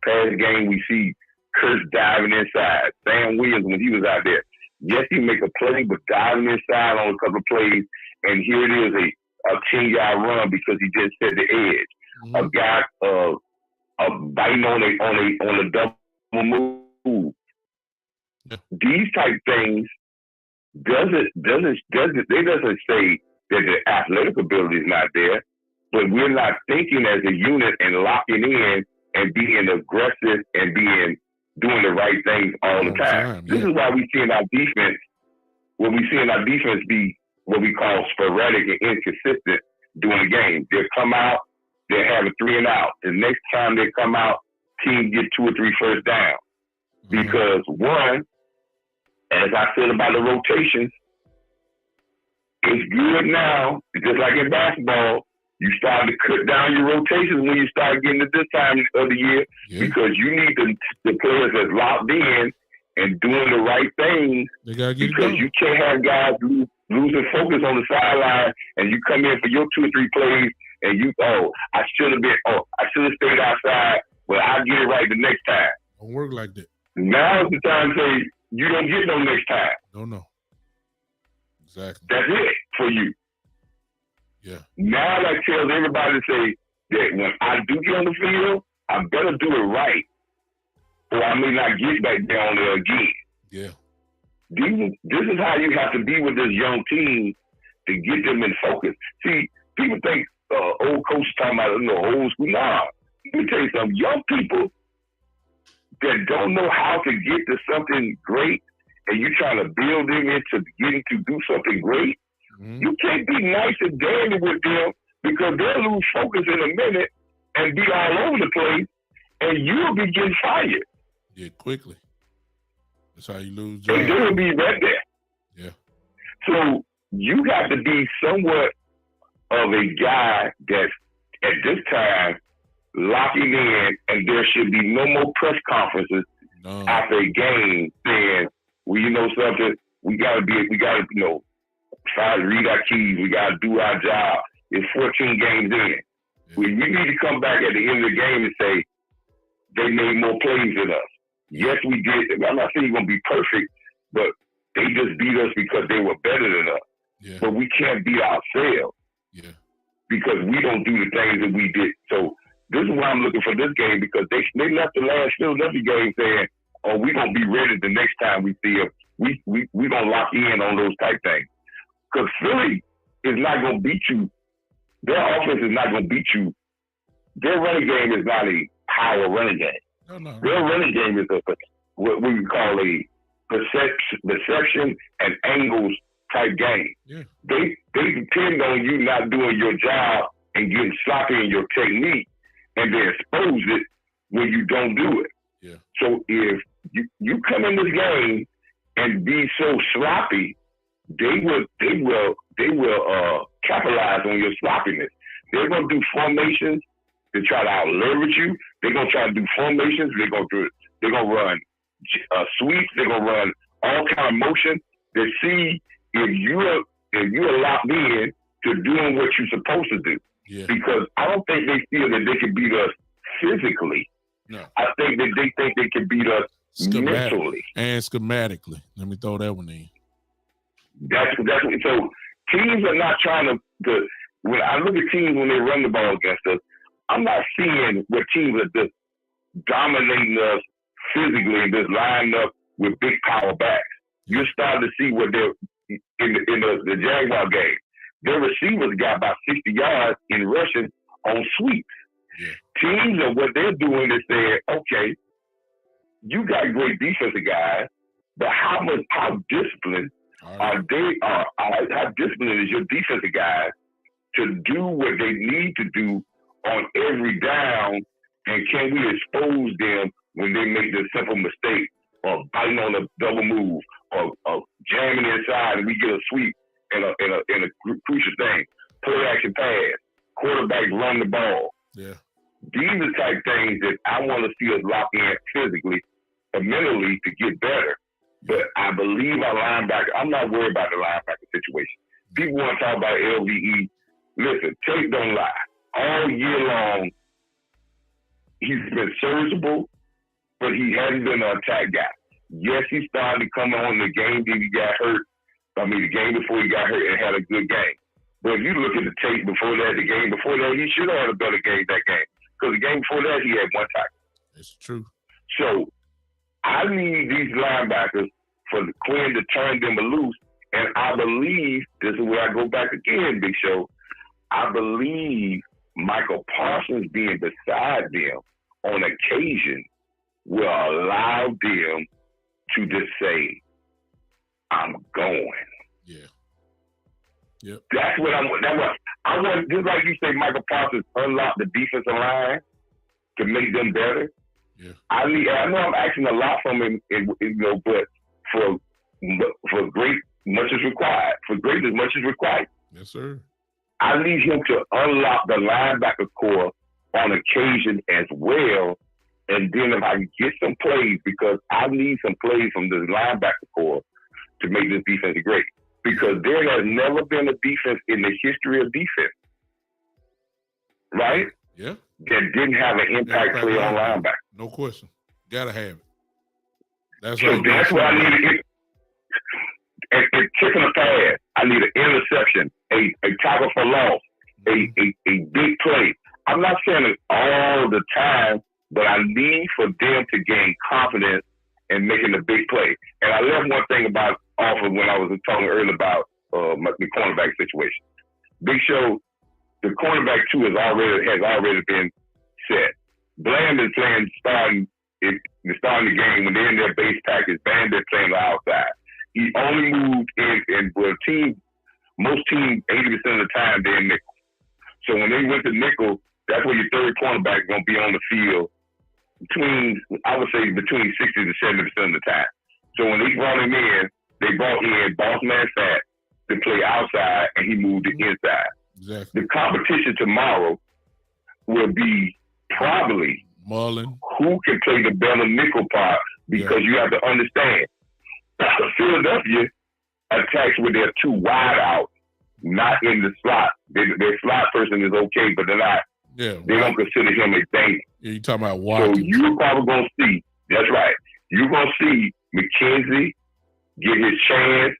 past game, we see Kurtz diving inside. Sam Williams, when he was out there, yes, he make a play, but diving inside on a couple of plays, and here it is, a 10-yard run because he just set the edge. A guy biting on a double move. these type things doesn't say that the athletic ability is not there, but we're not thinking as a unit and locking in and being aggressive and doing the right things all the time. This is why we see in our defense, be what we call sporadic and inconsistent during the game. They'll come out, they'll have a 3 and out. The next time they come out, team get 2 or 3 first down. Because one, as I said about the rotations, it's good now, just like in basketball, you start to cut down your rotations when you start getting to this time of the year because you need the players that's locked in and doing the right things. They gotta get because you can't have guys losing focus on the sideline and you come in for your 2 or 3 plays and I should have stayed outside, but I'll get it right the next time. Don't work like that. Now is the time to say you don't get no next time. No. Exactly. That's it for you. Yeah. Now that tells everybody to say that when I do get on the field, I better do it right, or I may not get back down there again. Yeah. This is how you have to be with this young team to get them in focus. See, people think old coach talking about old school. Nah, let me tell you something. Young people that don't know how to get to something great, and you're trying to build them into getting to do something great. You can't be nice and dandy with them because they'll lose focus in a minute and be all over the place, and you'll be getting fired. Yeah, quickly. That's how you lose jobs. And they'll be right there. Yeah. So you have to be somewhat of a guy that's at this time locking in, and there should be no more press conferences after a game saying, well, you know something, we gotta try to read our keys. We got to do our job. It's 14 games in. Yeah. We need to come back at the end of the game and say, they made more plays than us. Yes, we did. I'm not saying you're going to be perfect, but they just beat us because they were better than us. Yeah. But we can't beat ourselves because we don't do the things that we did. So this is why I'm looking for this game, because they left the last Philadelphia game saying, oh, we're going to be ready the next time we see them. We're going to lock in on those type things. Because Philly is not going to beat you. Their offense is not going to beat you. Their running game is not a power running game. No. Their running game is what we call a perception and angles type game. Yeah. They depend on you not doing your job and getting sloppy in your technique, and they expose it when you don't do it. Yeah. So if you come in this game and be so sloppy, they will capitalize on your sloppiness. They're going to do formations to try to out-leverage you. They're going to try to do formations. They're going to run sweeps. They're going to run all kind of motion to see if you're locked in to doing what you're supposed to do. Yeah. Because I don't think they feel that they can beat us physically. No. I think that they think they can beat us mentally and schematically. Let me throw that one in. That's so teams are not trying to when I look at teams when they run the ball against us, I'm not seeing where teams are just dominating us physically and just lining up with big power backs. You're starting to see what they're in the Jaguar game. Their receivers got about 60 yards in rushing on sweeps. Yeah. Teams are what they're doing is saying, okay, you got great defensive guys, but how disciplined how disciplined is your defensive guys to do what they need to do on every down, and can we expose them when they make the simple mistake or biting on a double move or jamming inside and we get a sweep and a crucial thing, play action pass, quarterback run the ball. Yeah. These are the type things that I want to see us lock in physically and mentally to get better. But I believe our linebacker, I'm not worried about the linebacker situation. People want to talk about LVE. Listen, tape don't lie. All year long, he's been serviceable, but he hasn't been an attack guy. Yes, he started to come on the game that he got hurt. The game before he got hurt and had a good game. But if you look at the tape before that, the game before that, he should have had a better game that game. Because the game before that, he had one tackle. It's true. So I need these linebackers for Quinn to turn them loose. And I believe, this is where I go back again, Big Show. I believe Michael Parsons being beside them on occasion will allow them to just say, I'm going. Yeah. Yep. That's what I want, just like you say, Michael Parsons unlock the defensive line to make them better. Yeah. I know I'm asking a lot from him, but for great, much is required. For greatness, much is required. Yes, sir. I need him to unlock the linebacker core on occasion as well. And then if I can get some plays, because I need some plays from the linebacker core to make this defense great. Because there has never been a defense in the history of defense, right? Yeah. That didn't have an impact play on linebacker. No question. Gotta have it. That's what I need. And kicking a pass, I need an interception, a tackle for loss, a big play. I'm not saying it all the time, but I need for them to gain confidence in making a big play. And I left one thing off of when I was talking earlier about the cornerback situation. Big Show, the cornerback two has already been set. Bland is starting the game when they're in their base package. Bland is playing the outside. He only moved in most teams 80% of the time they're in nickel. So when they went to nickel, that's where your third cornerback is going to be on the field between 60 to 70% of the time. So when they brought him in, they brought in Boss Man Fat to play outside, and he moved to inside. Exactly. The competition tomorrow will be probably Mullen, who can play the better nickel part, because you have to understand, Philadelphia attacks with their two wide out, not in the slot. Their slot person is okay, but they're not. Yeah, they don't consider him a danger. Yeah, you talking about Watkins. So you're probably gonna see. That's right. You're gonna see McKenzie get his chance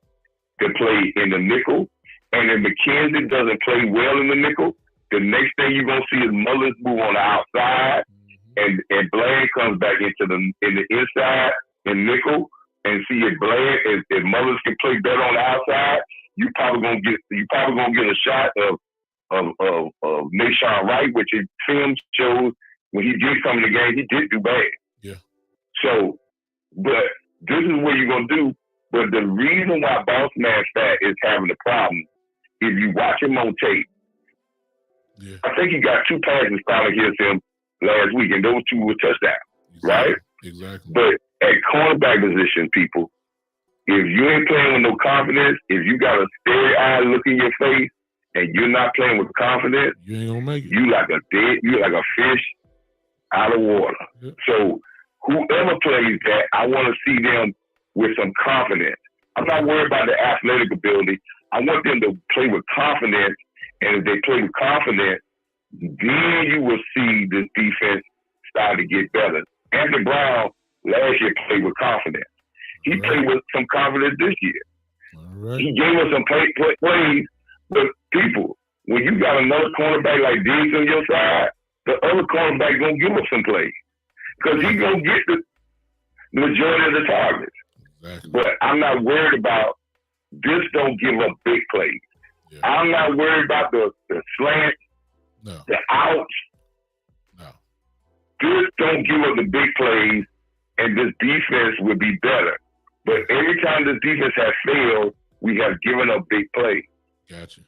to play in the nickel, and if McKenzie doesn't play well in the nickel, the next thing you're gonna see is Mullins move on the outside, and Bland comes back in the inside in nickel, and see if Mullins can play better on the outside, you probably gonna get a shot of Nashawn Wright, which his film shows when he did come in the game, he did do bad. Yeah. So, but this is what you're gonna do. But the reason why Boss Man Fat is having a problem, if you watch him on tape, I think he got 2 passes probably against him last week, and those 2 were touchdowns, right? Exactly. But at cornerback position, people, if you ain't playing with no confidence, if you got a steady-eyed look in your face, and you're not playing with confidence, you ain't gonna make it. You like a fish out of water. Yep. So whoever plays that, I want to see them with some confidence. I'm not worried about the athletic ability. I want them to play with confidence, and if they play with confidence, then you will see this defense start to get better. Anthony Brown last year played with confidence. He played with some confidence this year. All right. He gave us some plays. But people, when you got another cornerback like Diggs on your side, the other cornerback gonna give us some plays, because he's gonna get the majority of the targets. Exactly. But I'm not worried about this. Don't give up big plays. Yeah. I'm not worried about the slant, the outs. No. This don't give up the big plays, and this defense will be better. But every time this defense has failed, we have given up big plays. Gotcha.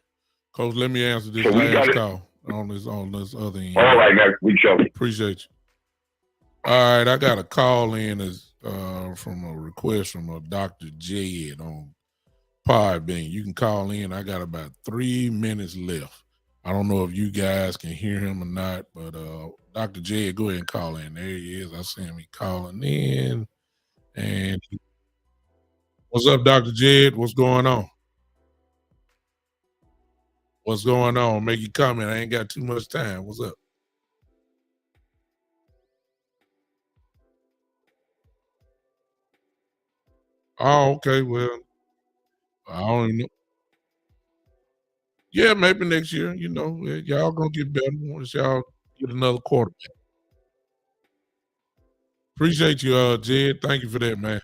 Coach, let me answer this last call on this other end. All right, guys. We show. Appreciate you. All right, I got a call in from a request from Dr. Jed on Podbean. You can call in. I got about 3 minutes left. I don't know if you guys can hear him or not, but Dr. Jed, go ahead and call in. There he is. I see him calling in. And what's up, Dr. Jed? What's going on? What's going on? Make your comment. I ain't got too much time. What's up? Oh, okay. Well, I don't even know. Yeah, maybe next year. Y'all gonna get better once y'all get another quarterback. Appreciate you, Jed. Thank you for that, man.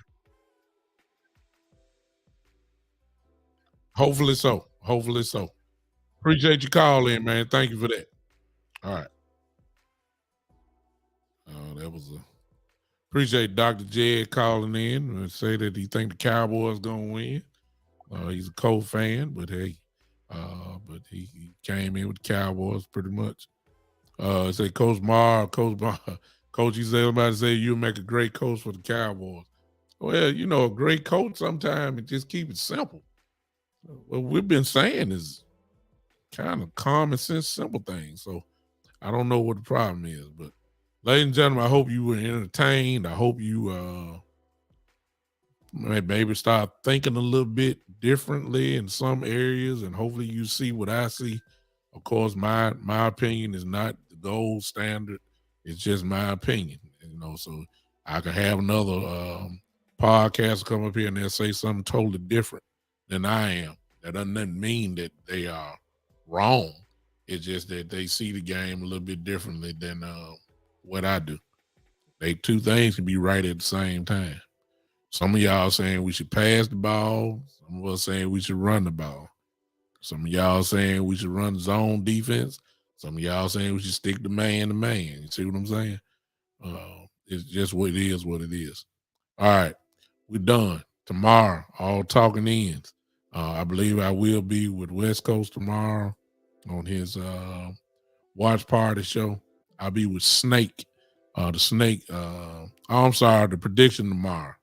Hopefully so. Hopefully so. Appreciate you calling, man. Thank you for that. All right. That was a appreciate Dr. Jed calling in and say that he think the Cowboys gonna win. He's a Colts fan, but hey, he came in with the Cowboys pretty much. Say Coach Mar, Coach, you say somebody say you make a great coach for the Cowboys. Well, you know, a great coach sometimes it just keep it simple. What we've been saying is kind of common sense, simple things. So I don't know what the problem is, but ladies and gentlemen, I hope you were entertained. I hope you maybe start thinking a little bit differently in some areas, and hopefully you see what I see. Of course, my opinion is not the gold standard. It's just my opinion, you know. So I could have another podcast come up here and they'll say something totally different than I am. That doesn't mean that they are wrong. It's just that they see the game a little bit differently than what I do. They two things can be right at the same time. Some of y'all saying we should pass the ball. Some of us saying we should run the ball. Some of y'all saying we should run zone defense. Some of y'all saying we should stick to man to man. You see what I'm saying? It's just what it is, what it is. All right. We're done. Tomorrow, all talking ends. I believe I will be with West Coast tomorrow on his watch party show. I'll be with Snake. The Snake. I'm sorry, the prediction tomorrow.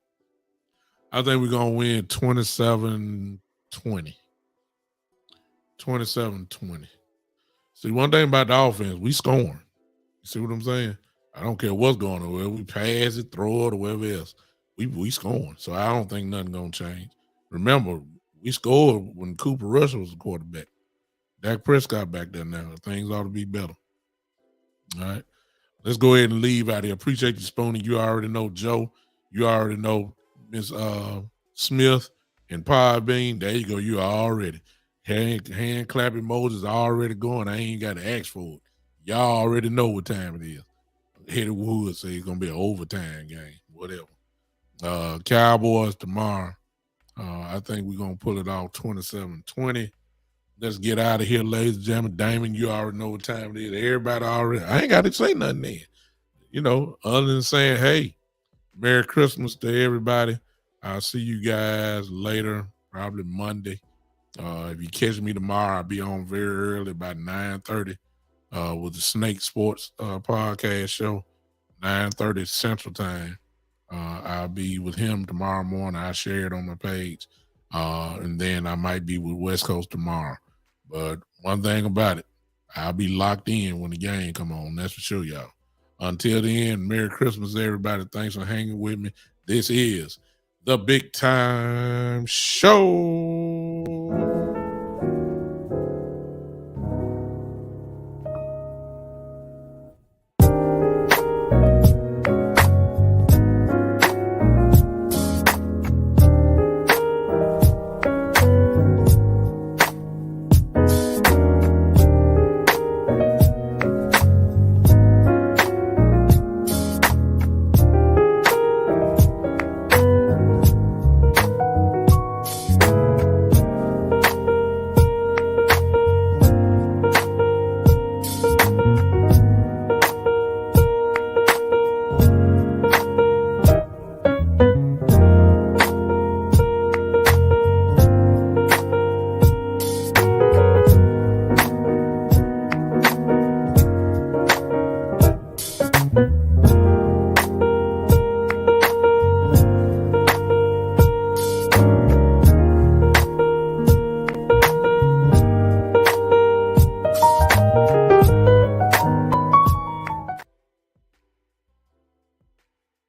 I think we're going to win 27-20. 27-20. See, one thing about the offense, we scoring. You see what I'm saying? I don't care what's going on. Whether we pass it, throw it, or whatever else. We scoring. So I don't think nothing going to change. Remember, we scored when Cooper Rush was the quarterback. Dak Prescott back there now. Things ought to be better. All right. Let's go ahead and leave out here. Appreciate you, Spoonie. You already know Joe. You already know Miss Smith and Podbean. There you go. You already. Hand clap emojis already going. I ain't got to ask for it. Y'all already know what time it is. Eddie Wood say it's going to be an overtime game. Whatever. Cowboys tomorrow. I think we're going to pull it off 27-20. Let's get out of here, ladies and gentlemen. Damon, you already know what time it is. Everybody already. I ain't got to say nothing then. You know, other than saying, hey, Merry Christmas to everybody. I'll see you guys later, probably Monday. If you catch me tomorrow, I'll be on very early, about 9:30, with the Snake Sports podcast show, 9:30 Central Time. I'll be with him tomorrow morning. I'll share it on my page. And then I might be with West Coast tomorrow. But one thing about it, I'll be locked in when the game come on. That's for sure, y'all. Until then, Merry Christmas, everybody. Thanks for hanging with me. This is the Big Time Show.